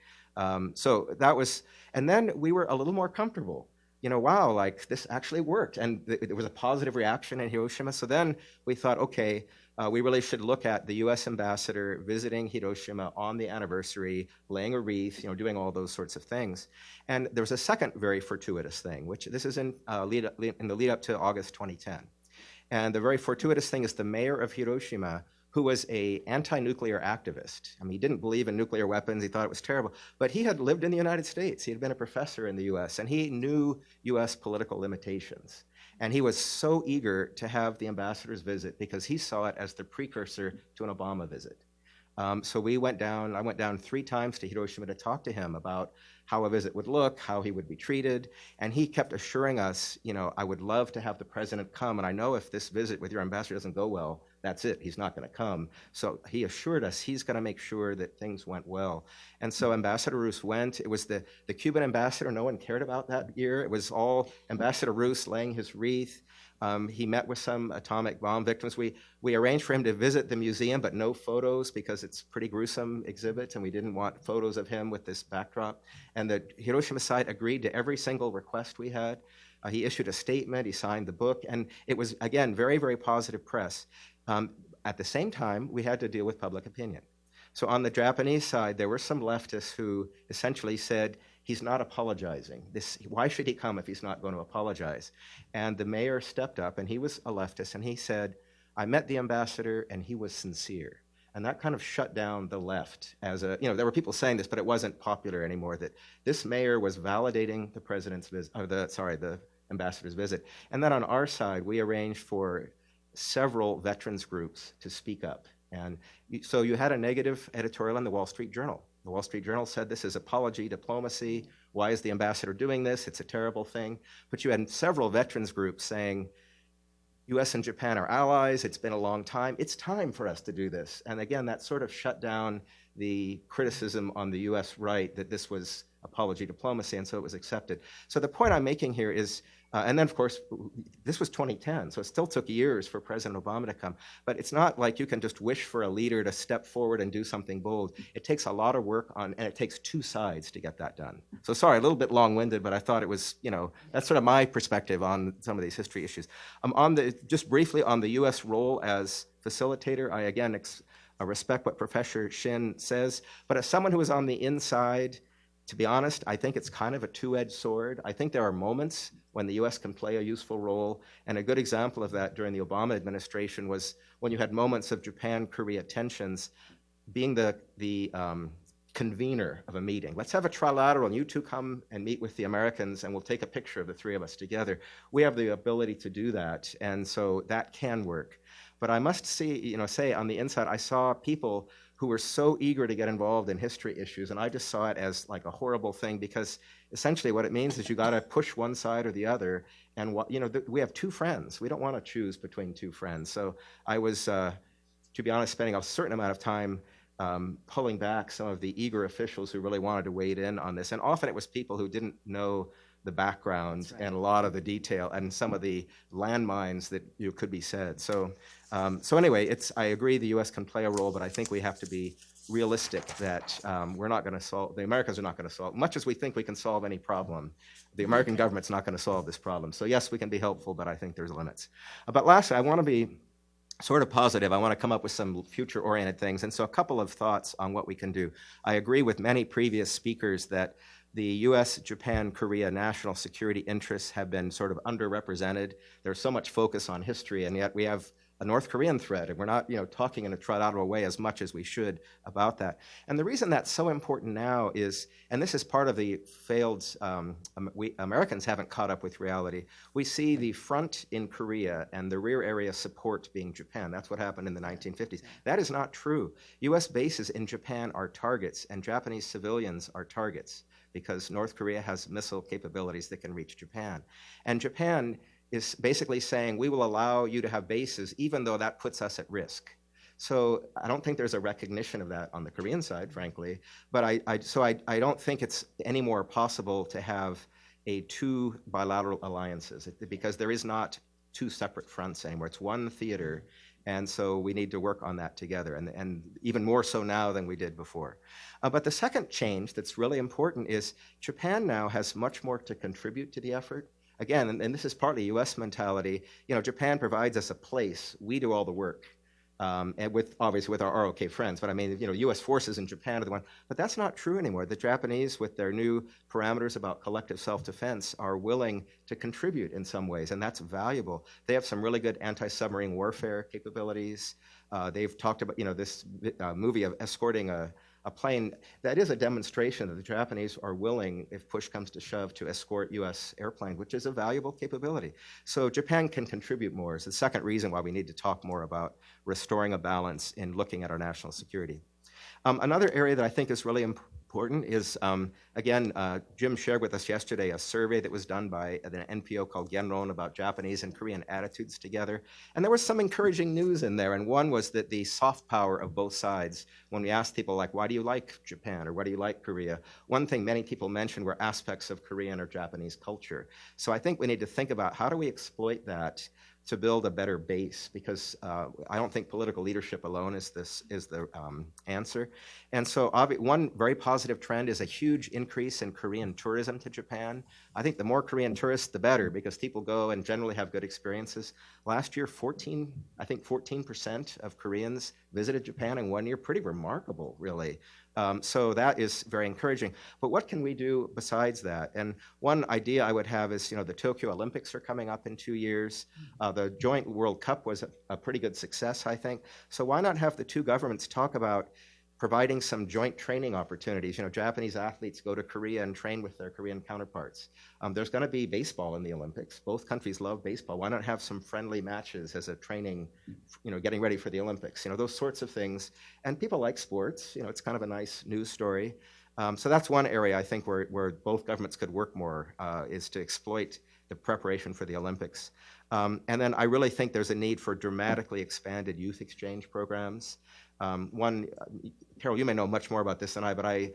So that was, and then we were a little more comfortable. Wow, this actually worked. And there was a positive reaction in Hiroshima. So then we thought, okay, we really should look at the U.S. ambassador visiting Hiroshima on the anniversary, laying a wreath, doing all those sorts of things. And there was a second very fortuitous thing, which this is in the lead up to August 2010. And the very fortuitous thing is the mayor of Hiroshima, who was an anti-nuclear activist. I mean, he didn't believe in nuclear weapons. He thought it was terrible. But he had lived in the United States. He had been a professor in the U.S., and he knew U.S. political limitations. And he was so eager to have the ambassador's visit because he saw it as the precursor to an Obama visit. So I went down 3 times to Hiroshima to talk to him about how a visit would look, how he would be treated. And he kept assuring us, I would love to have the president come. And I know if this visit with your ambassador doesn't go well, that's it. He's not going to come. So he assured us he's going to make sure that things went well. And so Ambassador Roos went. It was the Cuban ambassador no one cared about that year. It was all Ambassador Roos laying his wreath. He met with some atomic bomb victims. We arranged for him to visit the museum, but no photos because it's a pretty gruesome exhibit, and we didn't want photos of him with this backdrop. And the Hiroshima site agreed to every single request we had. He issued a statement, he signed the book, and it was, again, very, very positive press. At the same time, we had to deal with public opinion. So on the Japanese side, there were some leftists who essentially said, he's not apologizing. Why should he come if he's not going to apologize? And the mayor stepped up, and he was a leftist, and he said, I met the ambassador, and he was sincere. And that kind of shut down the left as there were people saying this, but it wasn't popular anymore, that this mayor was validating the president's visit, the ambassador's visit. And then on our side, we arranged for several veterans groups to speak up. And so you had a negative editorial in the Wall Street Journal. The Wall Street Journal said this is apology diplomacy. Why is the ambassador doing this? It's a terrible thing. But you had several veterans groups saying, US and Japan are allies. It's been a long time. It's time for us to do this. And again, that sort of shut down the criticism on the US right that this was apology diplomacy, and so it was accepted. So the point I'm making here is, and then of course, this was 2010, so it still took years for President Obama to come. But it's not like you can just wish for a leader to step forward and do something bold. It takes a lot of work and it takes 2 sides to get that done. So sorry, a little bit long-winded, but I thought it was, that's sort of my perspective on some of these history issues. Just briefly on the U.S. role as facilitator, I again respect what Professor Shin says, but as someone who is on the inside, to be honest, I think it's kind of a 2-edged sword. I think there are moments when the U.S. can play a useful role, and a good example of that during the Obama administration was when you had moments of Japan-Korea tensions, being the convener of a meeting. Let's have a trilateral, and you 2 come and meet with the Americans, and we'll take a picture of the 3 of us together. We have the ability to do that, and so that can work. But I must say on the inside, I saw people who were so eager to get involved in history issues, and I just saw it as like a horrible thing, because essentially what it means is you got to push one side or the other, and we have 2 friends. We don't want to choose between 2 friends. So I was, to be honest, spending a certain amount of time pulling back some of the eager officials who really wanted to wade in on this, and often it was people who didn't know the background and a lot of the detail and some of the landmines that could be said. So anyway, I agree the U.S. can play a role, but I think we have to be realistic that we're not going to solve, the Americans are not going to solve, much as we think we can solve any problem, the American government's not going to solve this problem. So yes, we can be helpful, but I think there's limits. But lastly, I want to be sort of positive. I want to come up with some future-oriented things. And so a couple of thoughts on what we can do. I agree with many previous speakers that the U.S., Japan, Korea national security interests have been sort of underrepresented. There's so much focus on history, and yet we have a North Korean threat, and we're not talking in a trilateral way as much as we should about that. And the reason that's so important now is, and this is part of the failed, Americans haven't caught up with reality. We see the front in Korea and the rear area support being Japan. That's what happened in the 1950s. That is not true. U.S. bases in Japan are targets, and Japanese civilians are targets, because North Korea has missile capabilities that can reach Japan. And Japan is basically saying, we will allow you to have bases, even though that puts us at risk. So I don't think there's a recognition of that on the Korean side, frankly. But I don't think it's any more possible to have 2 bilateral alliances, because there is not 2 separate fronts anymore. It's one theater. And so we need to work on that together, and even more so now than we did before. But the second change that's really important is Japan now has much more to contribute to the effort. Again, and this is partly U.S. mentality, Japan provides us a place, we do all the work, and obviously with our ROK friends, but I mean, U.S. forces in Japan are the one, but that's not true anymore. The Japanese, with their new parameters about collective self-defense, are willing to contribute in some ways, and that's valuable. They have some really good anti-submarine warfare capabilities. They've talked about, this movie of escorting a plane. That is a demonstration that the Japanese are willing, if push comes to shove, to escort U.S. airplanes, which is a valuable capability. So Japan can contribute more. It's the second reason why we need to talk more about restoring a balance in looking at our national security. Another area that I think is really important is, again, Jim shared with us yesterday a survey that was done by an NPO called Genron about Japanese and Korean attitudes together. And there was some encouraging news in there. And one was that the soft power of both sides, when we asked people like, why do you like Japan or why do you like Korea? One thing many people mentioned were aspects of Korean or Japanese culture. So I think we need to think about how do we exploit that to build a better base, because I don't think political leadership alone is the answer. And so one very positive trend is a huge increase in Korean tourism to Japan. I think the more Korean tourists, the better, because people go and generally have good experiences. Last year, 14% of Koreans visited Japan in 1 year. Pretty remarkable, really. So that is very encouraging. But what can we do besides that? And one idea I would have is, the Tokyo Olympics are coming up in 2 years. The joint World Cup was a pretty good success, I think. So why not have the two governments talk about providing some joint training opportunities? Japanese athletes go to Korea and train with their Korean counterparts. There's going to be baseball in the Olympics. Both countries love baseball. Why not have some friendly matches as a training, getting ready for the Olympics? Those sorts of things. And people like sports. It's kind of a nice news story. So that's one area I think where both governments could work more, is to exploit the preparation for the Olympics. And then I really think there's a need for dramatically expanded youth exchange programs. Carol, you may know much more about this than I, but I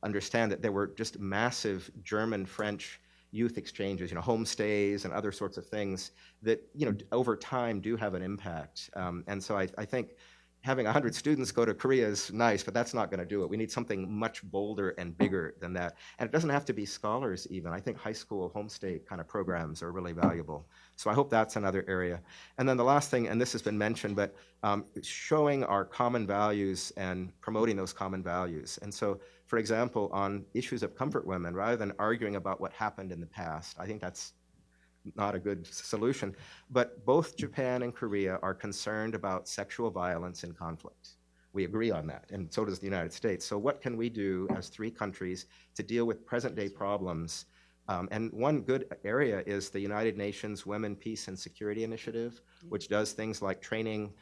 understand that there were just massive German-French youth exchanges, homestays and other sorts of things that, over time do have an impact. And so I think having 100 students go to Korea is nice, but that's not going to do it. We need something much bolder and bigger than that. And it doesn't have to be scholars even. I think high school homestay kind of programs are really valuable. So I hope that's another area. And then the last thing, and this has been mentioned, but showing our common values and promoting those common values. And so, for example, on issues of comfort women, rather than arguing about what happened in the past, I think that's not a good solution. But both Japan and Korea are concerned about sexual violence in conflict. We agree on that, and so does the United States. So what can we do as three countries to deal with present-day problems? And one good area is the United Nations Women, Peace, and Security Initiative, which does things like training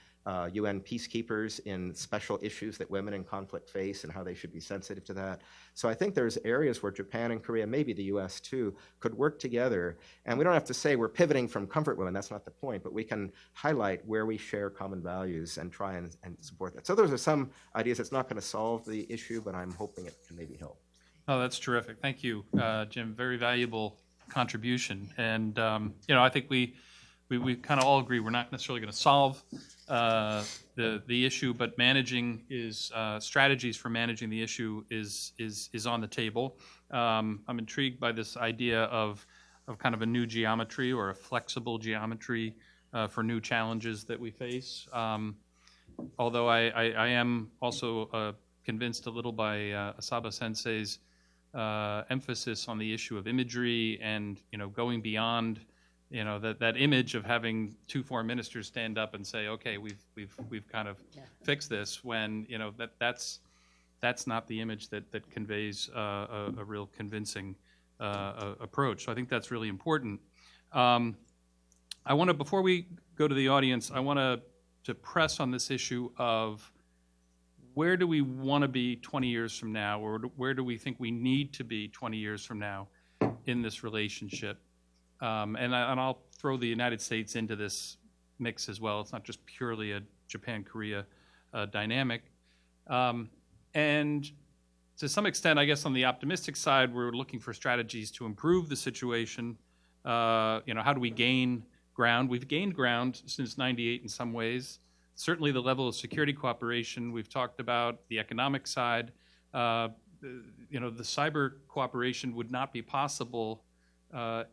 UN peacekeepers in special issues that women in conflict face and how they should be sensitive to that. So I think there's areas where Japan and Korea, maybe the US too, could work together. And we don't have to say we're pivoting from comfort women, that's not the point, but we can highlight where we share common values and try and support that. So those are some ideas. It's not going to solve the issue, but I'm hoping it can maybe help. Oh, that's terrific. Thank you, Jim. Very valuable contribution. And, I think we kind of all agree we're not necessarily going to solve the issue, but managing strategies for managing the issue is on the table. I'm intrigued by this idea of kind of a new geometry or a flexible geometry for new challenges that we face. Although I am also convinced a little by Asaba Sensei's emphasis on the issue of imagery and going beyond that image of having two foreign ministers stand up and say, okay, we've kind of fixed this, when that's not the image that conveys a real convincing approach. So I think that's really important. I want to, before we go to the audience, I want to press on this issue of where do we want to be 20 years from now, or where do we think we need to be 20 years from now in this relationship? And I'll throw the United States into this mix as well. It's not just purely a Japan-Korea dynamic. And to some extent, I guess on the optimistic side, we're looking for strategies to improve the situation. How do we gain ground? We've gained ground since '98 in some ways. Certainly the level of security cooperation we've talked about, the economic side. The cyber cooperation would not be possible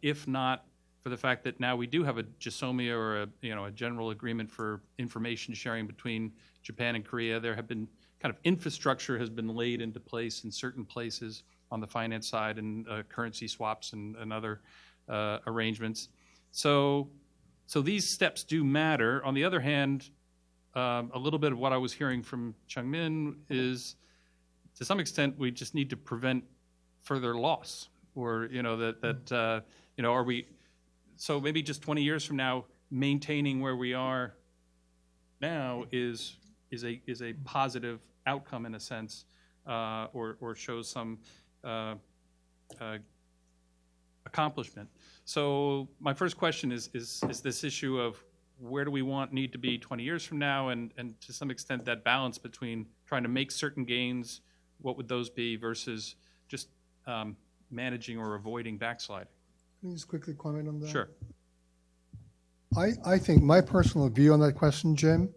if not for the fact that now we do have a GSOMIA, or a general agreement for information sharing between Japan and Korea. There have been kind of infrastructure has been laid into place in certain places on the finance side, and currency swaps and other arrangements. So these steps do matter. On the other hand, a little bit of what I was hearing from Chungmin is, to some extent, we just need to prevent further loss, or are we? So maybe just 20 years from now, maintaining where we are now is a positive outcome in a sense, or shows some accomplishment. So my first question is this issue of where do we need to be 20 years from now, and to some extent that balance between trying to make certain gains, what would those be, versus just managing or avoiding backsliding? Can you just quickly comment on that? Sure. I think my personal view on that question, Jim,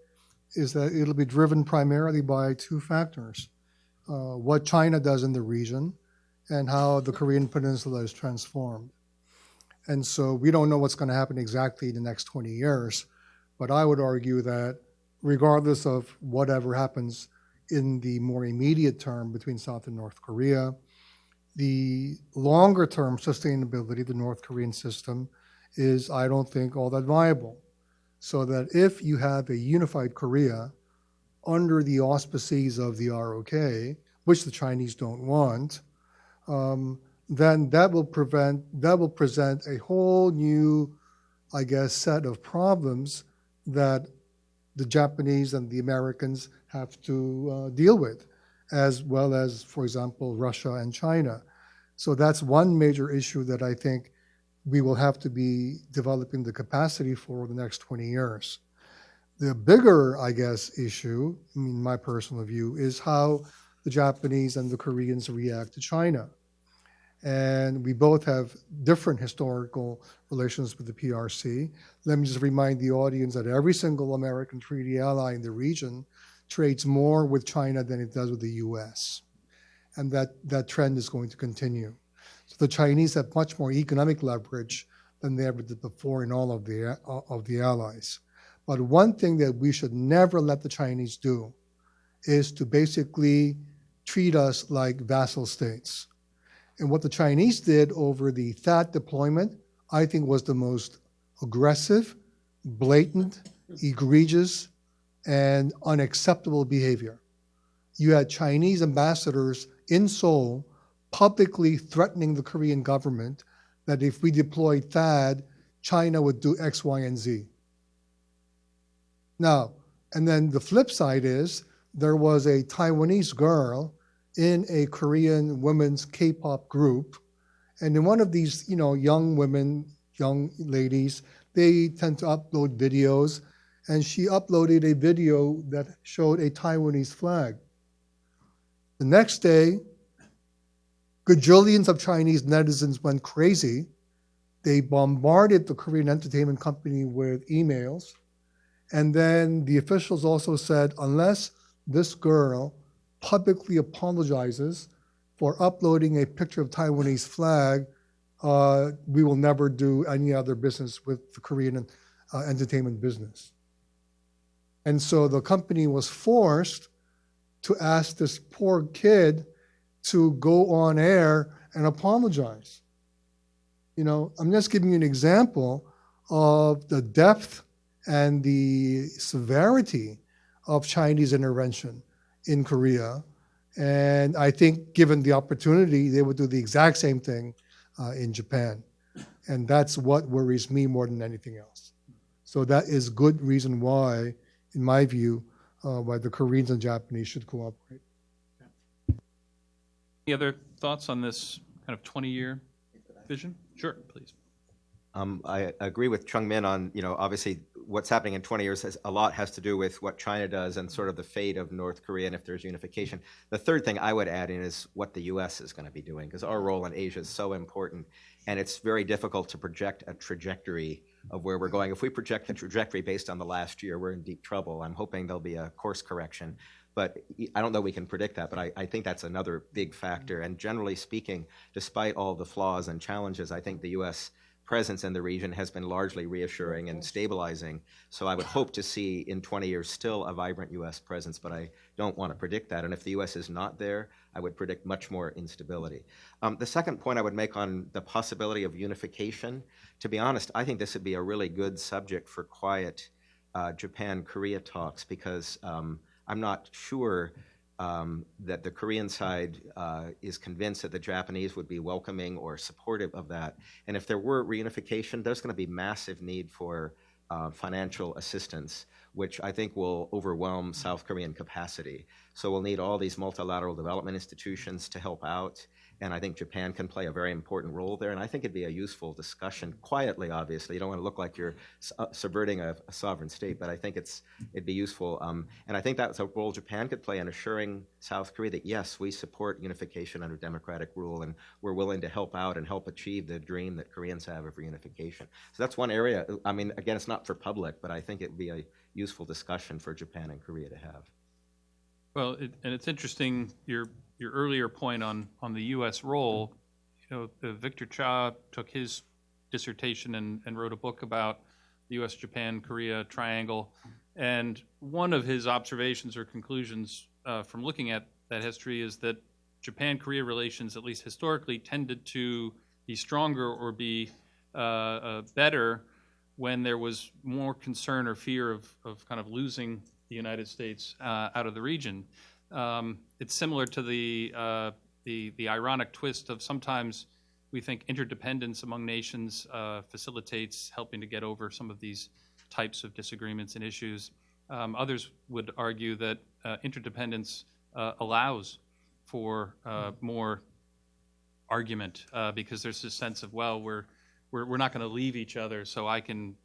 is that it'll be driven primarily by two factors. What China does in the region and how the Korean Peninsula is transformed. And so we don't know what's going to happen exactly in the next 20 years, but I would argue that regardless of whatever happens in the more immediate term between South and North Korea, the longer term sustainability of the North Korean system is, I don't think, all that viable. So that if you have a unified Korea under the auspices of the ROK, which the Chinese don't want, then that will present a whole new, I guess, set of problems that the Japanese and the Americans have to deal with, as well as, for example, Russia and China. So that's one major issue that I think we will have to be developing the capacity for the next 20 years. The bigger, I guess, issue, in my personal view, is how the Japanese and the Koreans react to China. And we both have different historical relations with the PRC. Let me just remind the audience that every single American treaty ally in the region trades more with China than it does with the US. And that trend is going to continue. So the Chinese have much more economic leverage than they ever did before in all of the allies. But one thing that we should never let the Chinese do is to basically treat us like vassal states. And what the Chinese did over the THAAD deployment, I think, was the most aggressive, blatant, egregious, and unacceptable behavior. You had Chinese ambassadors in Seoul publicly threatening the Korean government that if we deployed THAAD, China would do X, Y, and Z. Now, and then the flip side is there was a Taiwanese girl in a Korean women's K-pop group, and in one of these, young women, young ladies, they tend to upload videos, and she uploaded a video that showed a Taiwanese flag. The next day, gajillions of Chinese netizens went crazy. They bombarded the Korean entertainment company with emails. And then the officials also said, unless this girl publicly apologizes for uploading a picture of Taiwanese flag, we will never do any other business with the Korean entertainment business. And so the company was forced to ask this poor kid to go on air and apologize. I'm just giving you an example of the depth and the severity of Chinese intervention in Korea. And I think given the opportunity, they would do the exact same thing in Japan. And that's what worries me more than anything else. So that is good reason why, in my view, why the Koreans and Japanese should cooperate. Any other thoughts on this kind of 20-year vision? Sure, please. I agree with Chung Min on, obviously what's happening in 20 years a lot has to do with what China does and sort of the fate of North Korea and if there's unification. The third thing I would add in is what the U.S. is going to be doing, because our role in Asia is so important, and it's very difficult to project a trajectory of where we're going. If we project the trajectory based on the last year, we're in deep trouble. I'm hoping there'll be a course correction. But I don't know we can predict that, but I think that's another big factor. And generally speaking, despite all the flaws and challenges, I think the U.S. presence in the region has been largely reassuring and stabilizing. So I would hope to see in 20 years still a vibrant U.S. presence, but I don't want to predict that. And if the U.S. is not there, I would predict much more instability. The second point I would make on the possibility of unification, to be honest, I think this would be a really good subject for quiet Japan-Korea talks, because I'm not sure that the Korean side is convinced that the Japanese would be welcoming or supportive of that. And if there were reunification, there's going to be massive need for financial assistance, which I think will overwhelm South Korean capacity. So we'll need all these multilateral development institutions to help out. And I think Japan can play a very important role there. And I think it'd be a useful discussion, quietly, obviously. You don't want to look like you're subverting a sovereign state, but I think it'd be useful. And I think that's a role Japan could play in assuring South Korea that, yes, we support unification under democratic rule, and we're willing to help out and help achieve the dream that Koreans have of reunification. So that's one area. I mean, again, it's not for public, but I think it'd be a useful discussion for Japan and Korea to have. Well, and it's interesting, your earlier point on the U.S. role. Victor Cha took his dissertation and wrote a book about the U.S., Japan, Korea triangle. And one of his observations or conclusions from looking at that history is that Japan-Korea relations, at least historically, tended to be stronger or be better when there was more concern or fear of kind of losing the United States out of the region. It's similar to the ironic twist of sometimes we think interdependence among nations facilitates helping to get over some of these types of disagreements and issues. Others would argue that interdependence allows for more argument because there's this sense of, well, we're not going to leave each other, so I can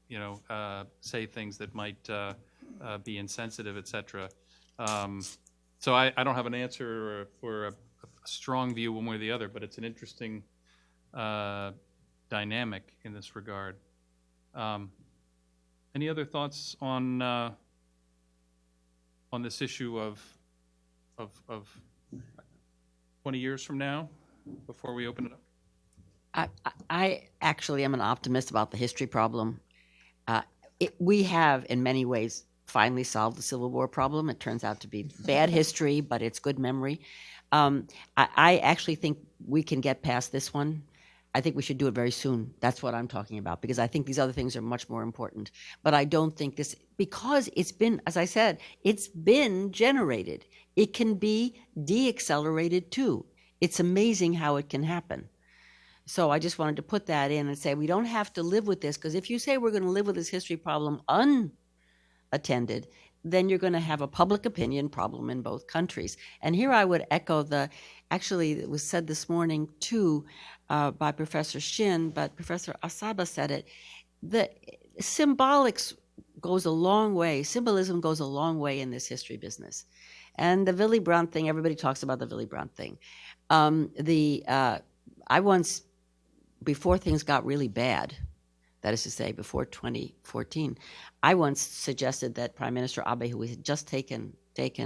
say things that might be insensitive, etc. So I don't have an answer or a strong view one way or the other, but it's an interesting dynamic in this regard. Any other thoughts on this issue of 20 years from now before we open it up? I actually am an optimist about the history problem. We have, in many ways, finally solved the Civil War problem. It turns out to be bad history, but it's good memory. I actually think we can get past this one. I think we should do it very soon. That's what I'm talking about, because I think these other things are much more important. But I don't think this, because it's been, as I said, it's been generated. It can be de-accelerated too. It's amazing how it can happen. So I just wanted to put that in and say we don't have to live with this, because if you say we're going to live with this history problem unattended, then you're going to have a public opinion problem in both countries. And here I would echo actually it was said this morning too by Professor Shin, but Professor Asaba said it, the symbolics goes a long way, symbolism goes a long way in this history business. And the Willy Brandt thing, everybody talks about the Willy Brandt thing. I once, before things got really bad, that is to say, before 2014, I once suggested that Prime Minister Abe, who had just taken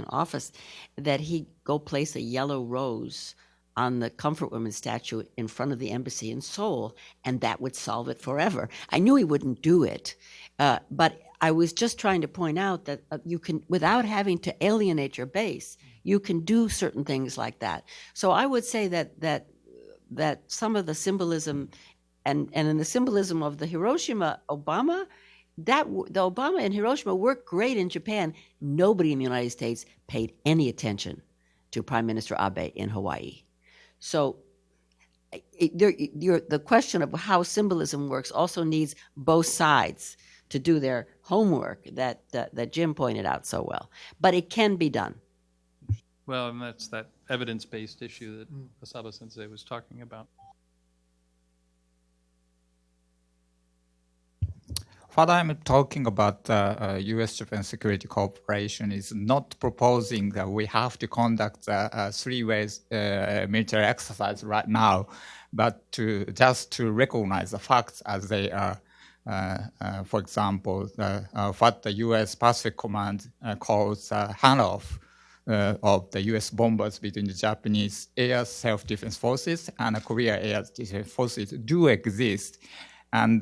office, that he go place a yellow rose on the Comfort Women statue in front of the embassy in Seoul, and that would solve it forever. I knew he wouldn't do it, but I was just trying to point out that you can, without having to alienate your base, you can do certain things like that. So I would say that some of the symbolism, and in the symbolism of the Hiroshima Obama, the Obama and Hiroshima worked great in Japan. Nobody in the United States paid any attention to Prime Minister Abe in Hawaii. So the question of how symbolism works also needs both sides to do their homework that Jim pointed out so well. But it can be done. Well, and that's that evidence-based issue that Asaba Sensei was talking about. What I'm talking about U.S.-Japan Security Cooperation is not proposing that we have to conduct a three-way military exercise right now, but just to recognize the facts as they are. For example, what the U.S. Pacific Command calls handoff of the U.S. bombers between the Japanese Air Self-Defense Forces and the Korea Air Defense Forces do exist. And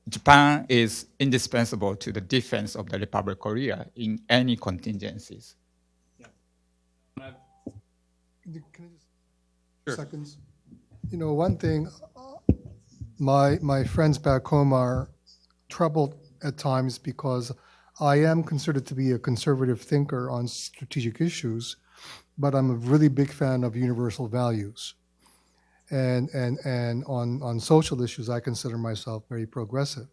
Japan is indispensable to the defense of the Republic of Korea in any contingencies. Yeah. Can I just Sure. seconds? You know, one thing, my friends back home are troubled at times because I am considered to be a conservative thinker on strategic issues, but I'm a really big fan of universal values. and on social issues, I consider myself very progressive.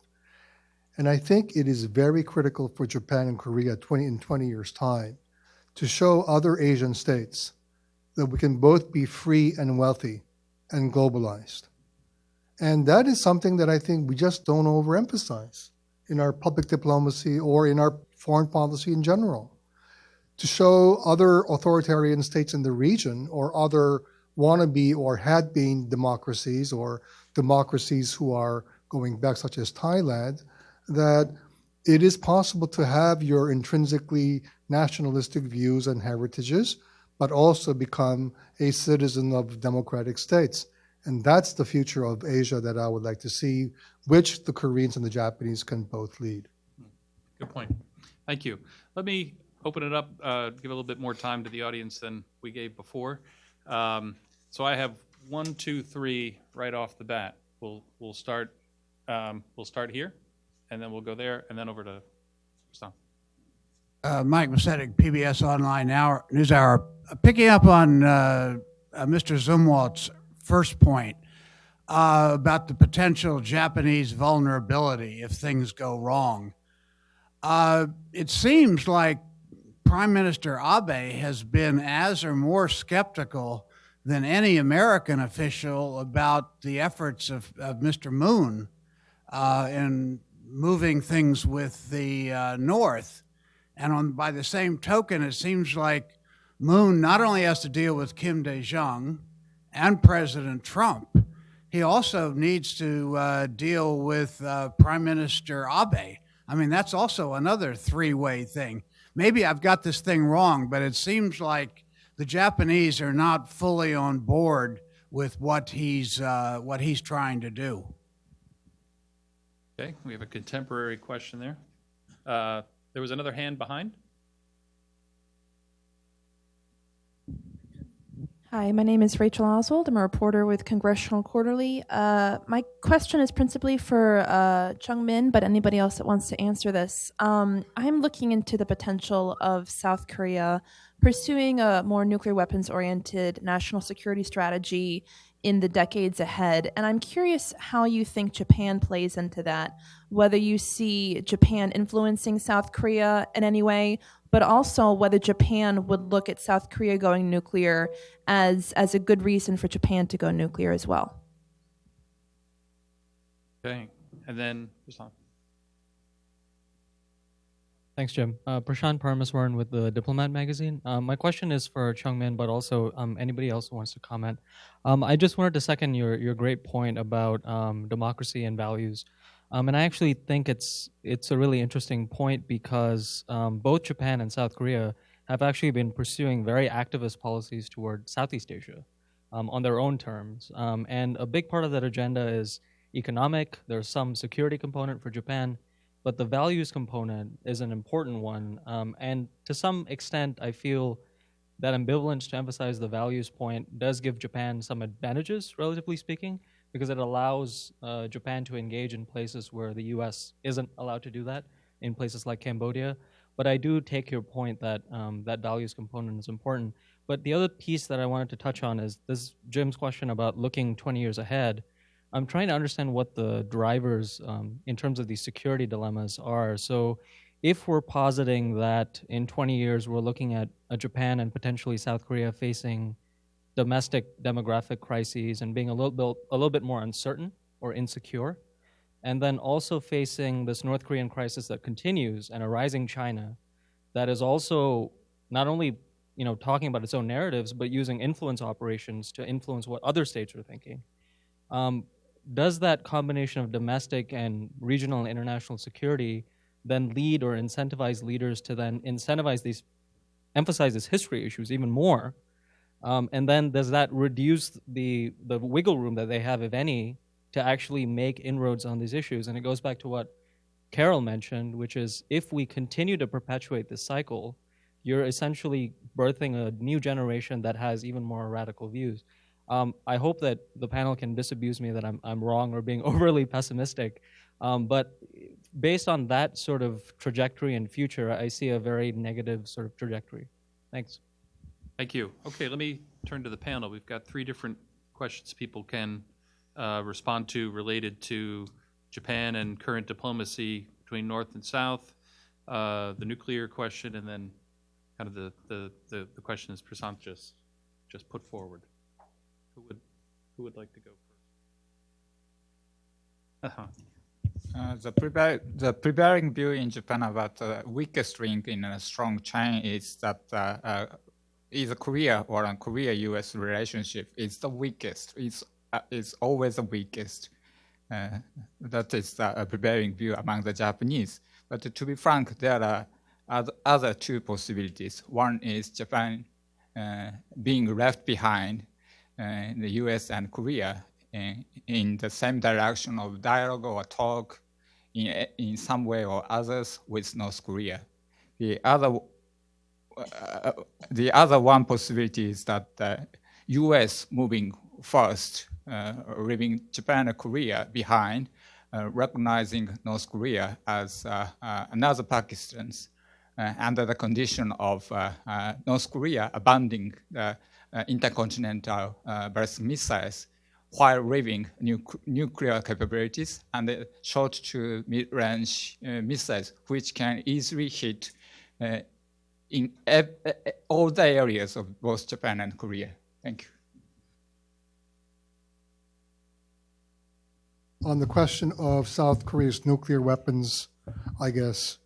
And I think it is very critical for Japan and Korea in 20 years' time to show other Asian states that we can both be free and wealthy and globalized. And that is something that I think we just don't overemphasize in our public diplomacy or in our foreign policy in general. To show other authoritarian states in the region or other wannabe or had been democracies or democracies who are going back, such as Thailand, that it is possible to have your intrinsically nationalistic views and heritages, but also become a citizen of democratic states. And that's the future of Asia that I would like to see, which the Koreans and the Japanese can both lead. Good point. Thank you. Let me open it up, give a little bit more time to the audience than we gave before. So I have 1, 2, 3 right off the bat. We'll start here, and then we'll go there, and then over to Sam. Mike Macetic, PBS Online NewsHour. Picking up on Mr. Zumwalt's first point about the potential Japanese vulnerability if things go wrong. It seems like Prime Minister Abe has been as or more skeptical than any American official about the efforts of Mr. Moon in moving things with the North. And by the same token, it seems like Moon not only has to deal with Kim Dae-jung and President Trump, he also needs to deal with Prime Minister Abe. I mean, that's also another three-way thing. Maybe I've got this thing wrong, but it seems like the Japanese are not fully on board with what he's trying to do. Okay, we have a contemporary question there. There was another hand behind. Hi, my name is Rachel Oswald. I'm a reporter with Congressional Quarterly. My question is principally for Chung Min, but anybody else that wants to answer this. I'm looking into the potential of South Korea pursuing a more nuclear weapons-oriented national security strategy in the decades ahead. And I'm curious how you think Japan plays into that, whether you see Japan influencing South Korea in any way, but also whether Japan would look at South Korea going nuclear as a good reason for Japan to go nuclear as well. Okay, and then Prashant. Thanks, Jim. Prashant Paramaswaran with the Diplomat magazine. My question is for Chung Min, but also anybody else who wants to comment. I just wanted to second your great point about democracy and values. And I actually think it's a really interesting point because both Japan and South Korea have actually been pursuing very activist policies toward Southeast Asia on their own terms. And a big part of that agenda is economic. There's some security component for Japan, but the values component is an important one. And to some extent, I feel that ambivalence to emphasize the values point does give Japan some advantages, relatively speaking, because it allows Japan to engage in places where the U.S. isn't allowed to do that, in places like Cambodia. But I do take your point that that values component is important. But the other piece that I wanted to touch on is this Jim's question about looking 20 years ahead. I'm trying to understand what the drivers in terms of these security dilemmas are. So if we're positing that in 20 years we're looking at Japan and potentially South Korea facing domestic demographic crises and being a little bit more uncertain or insecure, and then also facing this North Korean crisis that continues and a rising China that is also not only talking about its own narratives, but using influence operations to influence what other states are thinking. Does that combination of domestic and regional and international security then lead or incentivize leaders to then emphasize these history issues even more? And then does that reduce the wiggle room that they have, if any, to actually make inroads on these issues? And it goes back to what Carol mentioned, which is if we continue to perpetuate this cycle, you're essentially birthing a new generation that has even more radical views. I hope that the panel can disabuse me that I'm wrong or being overly pessimistic. But based on that sort of trajectory and future, I see a very negative sort of trajectory. Thanks. Thank you. Okay, let me turn to the panel. We've got 3 different questions people can respond to related to Japan and current diplomacy between North and South, the nuclear question, and then kind of the questions Prashant just put forward. Who would like to go first? The prevailing view in Japan about the weakest link in a strong chain is that either Korea or a Korea-U.S. relationship is the weakest. It's always the weakest. That is the prevailing view among the Japanese. But to be frank, there are other two possibilities. One is Japan being left behind the U.S. and Korea in the same direction of dialogue or talk in some way or others with North Korea. The other one possibility is that the U.S. moving first, leaving Japan and Korea behind, recognizing North Korea as another Pakistan under the condition of North Korea abandoning the intercontinental ballistic missiles while leaving nuclear capabilities and short to mid-range missiles, which can easily hit in all the areas of both Japan and Korea. Thank you. On the question of South Korea's nuclear weapons, I guess,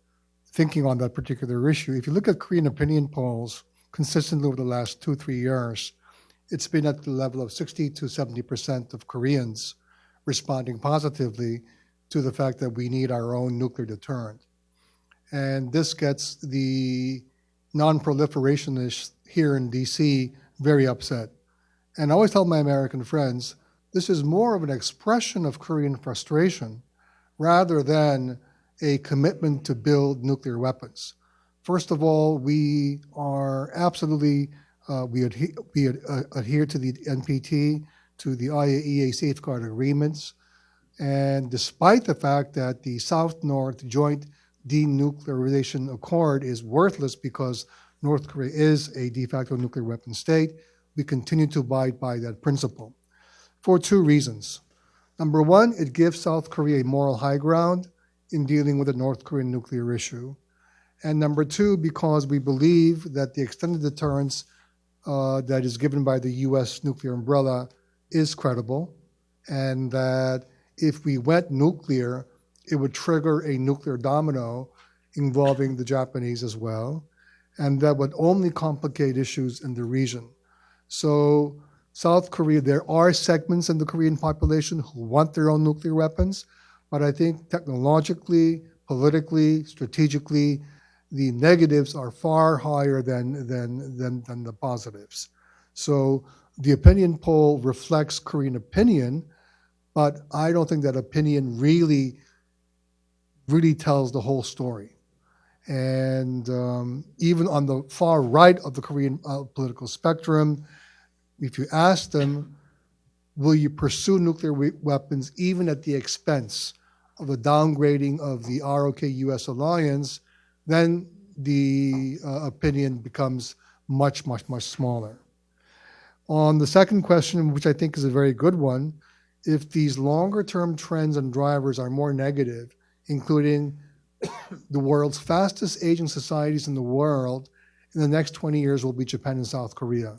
thinking on that particular issue, if you look at Korean opinion polls consistently over the last 2-3 years, it's been at the level of 60 to 70% of Koreans responding positively to the fact that we need our own nuclear deterrent. And this gets the non-proliferationists here in DC very upset. And I always tell my American friends, this is more of an expression of Korean frustration rather than a commitment to build nuclear weapons. First of all, we are absolutely, we adhere to the NPT, to the IAEA safeguard agreements. And despite the fact that the South-North Joint Denuclearization Accord is worthless because North Korea is a de facto nuclear weapon state, we continue to abide by that principle for two reasons. Number one, it gives South Korea a moral high ground in dealing with the North Korean nuclear issue. And number two, because we believe that the extended deterrence that is given by the U.S. nuclear umbrella is credible, and that if we went nuclear, it would trigger a nuclear domino involving the Japanese as well, and that would only complicate issues in the region. So South Korea, there are segments in the Korean population who want their own nuclear weapons, but I think technologically, politically, strategically, the negatives are far higher than the positives. So the opinion poll reflects Korean opinion, but I don't think that opinion really tells the whole story. And even on the far right of the Korean political spectrum, if you ask them, will you pursue nuclear weapons even at the expense of the downgrading of the ROK-US alliance, then the opinion becomes much smaller. On the second question, which I think is a very good one, if these longer-term trends and drivers are more negative, including the world's fastest aging societies in the world in the next 20 years will be Japan and South Korea.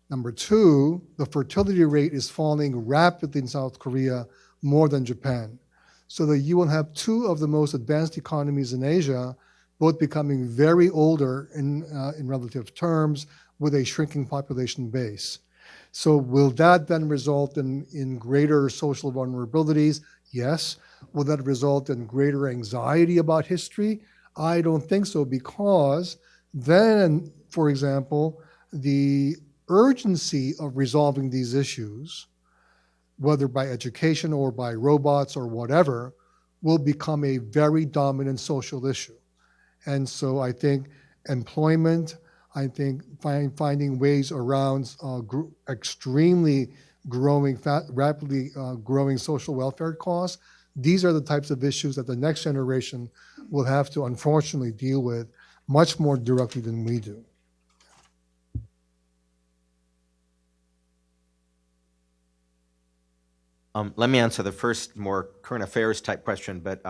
Number two, the fertility rate is falling rapidly in South Korea more than Japan. So that you will have two of the most advanced economies in Asia, both becoming very older in relative terms with a shrinking population base. So will that then result in greater social vulnerabilities? Yes. Will that result in greater anxiety about history? I don't think so, because then, for example, the urgency of resolving these issues, whether by education or by robots or whatever, will become a very dominant social issue. And so I think employment, I think finding ways around extremely growing, rapidly growing social welfare costs, these are the types of issues that the next generation will have to unfortunately deal with much more directly than we do. Let me answer the first more current affairs type question, but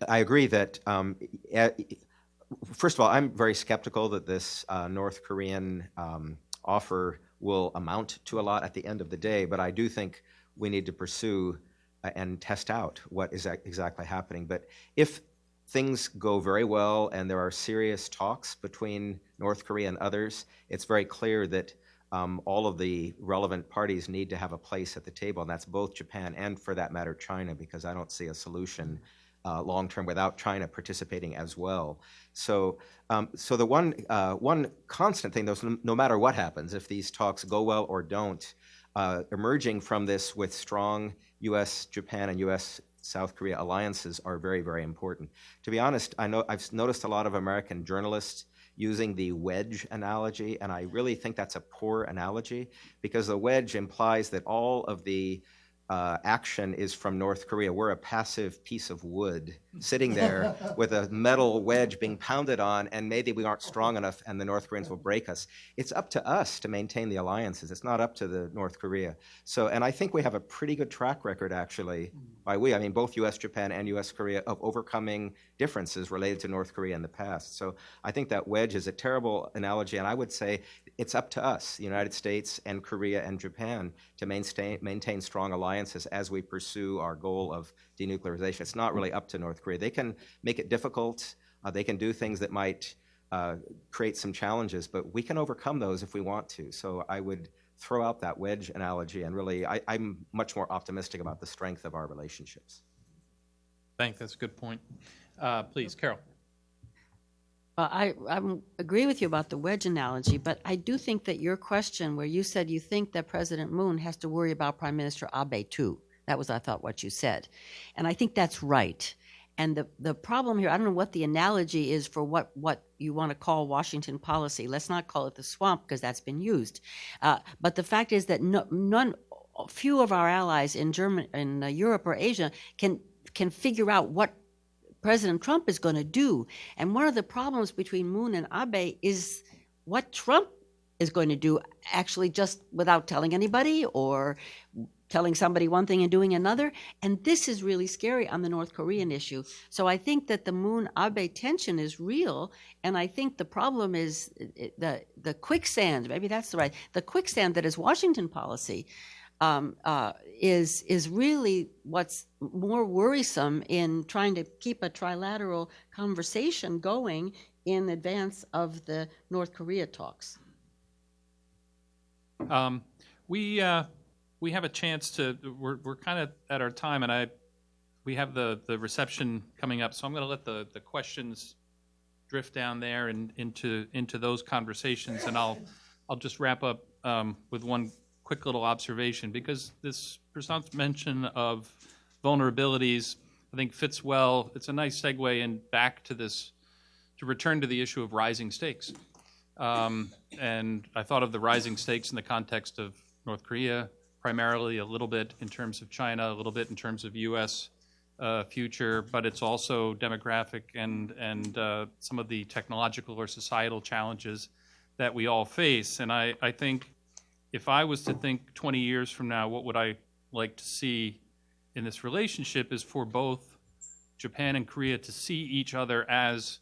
I agree that, first of all, I'm very skeptical that this North Korean offer will amount to a lot at the end of the day, but I do think we need to pursue and test out what is exactly happening. But if things go very well and there are serious talks between North Korea and others, it's very clear that all of the relevant parties need to have a place at the table, and that's both Japan and, for that matter, China, because I don't see a solution long-term without China participating as well. So the one constant thing, though, is no matter what happens, if these talks go well or don't, emerging from this with strong U.S., Japan, and U.S., South Korea alliances are very, very important. To be honest, I've noticed a lot of American journalists using the wedge analogy, and I really think that's a poor analogy, because the wedge implies that all of the action is from North Korea. We're a passive piece of wood sitting there with a metal wedge being pounded on, and maybe we aren't strong enough and the North Koreans will break us. It's up to us to maintain the alliances. It's not up to the North Korea. And I think we have a pretty good track record, actually, I mean both U.S., Japan, and U.S., Korea, of overcoming differences related to North Korea in the past. So I think that wedge is a terrible analogy, and I would say it's up to us, the United States and Korea and Japan, to maintain strong alliances as we pursue our goal of denuclearization. It's not really up to North Korea. They can make it difficult. They can do things that might create some challenges, but we can overcome those if we want to. So I would throw out that wedge analogy, and really I'm much more optimistic about the strength of our relationships. Thanks. That's a good point. Please, Carol. I agree with you about the wedge analogy, but I do think that your question, where you said you think that President Moon has to worry about Prime Minister Abe too, that was, I thought, what you said. And I think that's right. And the problem here, I don't know what the analogy is for what you want to call Washington policy. Let's not call it the swamp, because that's been used. But the fact is that few of our allies in Europe or Asia can figure out what President Trump is going to do. And one of the problems between Moon and Abe is what Trump is going to do, actually, just without telling anybody or telling somebody one thing and doing another. And this is really scary on the North Korean issue. So I think that the Moon-Abe tension is real, and I think the problem is the quicksand, maybe that's the quicksand that is Washington policy, is really what's more worrisome in trying to keep a trilateral conversation going in advance of the North Korea talks. We have a chance to. We're kind of at our time, and we have the reception coming up, so I'm going to let the questions drift down there and into those conversations, and I'll just wrap up with one quick little observation, because this Prashant's mention of vulnerabilities, I think, fits well. It's a nice segue in back to this, to return to the issue of rising stakes. And I thought of the rising stakes in the context of North Korea, primarily, a little bit in terms of China, a little bit in terms of U.S. Future, but it's also demographic and some of the technological or societal challenges that we all face. And I think if I was to think 20 years from now, what would I like to see in this relationship is for both Japan and Korea to see each other as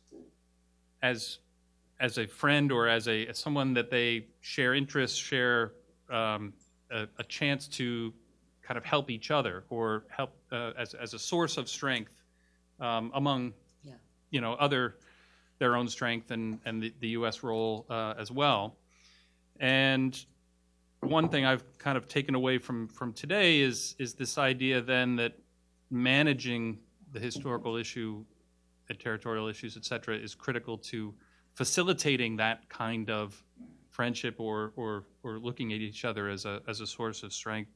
a friend, or as someone that they share interests, share a chance to kind of help each other, or help as a source of strength among their own strength and the U.S. role as well. And one thing I've kind of taken away from today is this idea then that managing the historical issue, the territorial issues, et cetera, is critical to facilitating that kind of friendship or looking at each other as a source of strength,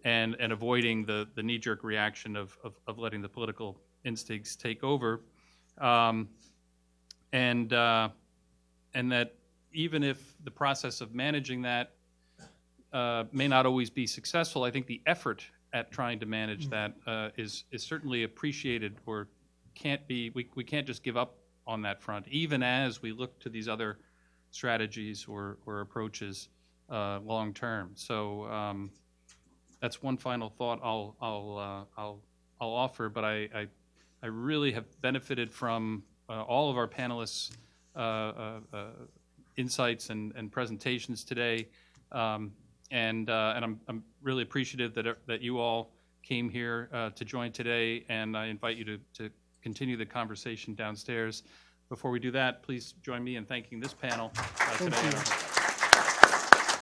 and avoiding the knee-jerk reaction of letting the political instincts take over, and that even if the process of managing that may not always be successful, I think the effort at trying to manage that is certainly appreciated, or can't be. We can't just give up on that front, even as we look to these other strategies or approaches long term. So that's one final thought I'll offer. But I really have benefited from all of our panelists' insights and presentations today, and I'm really appreciative that you all came here to join today, and I invite you to continue the conversation downstairs. Before we do that, please join me in thanking this panel today.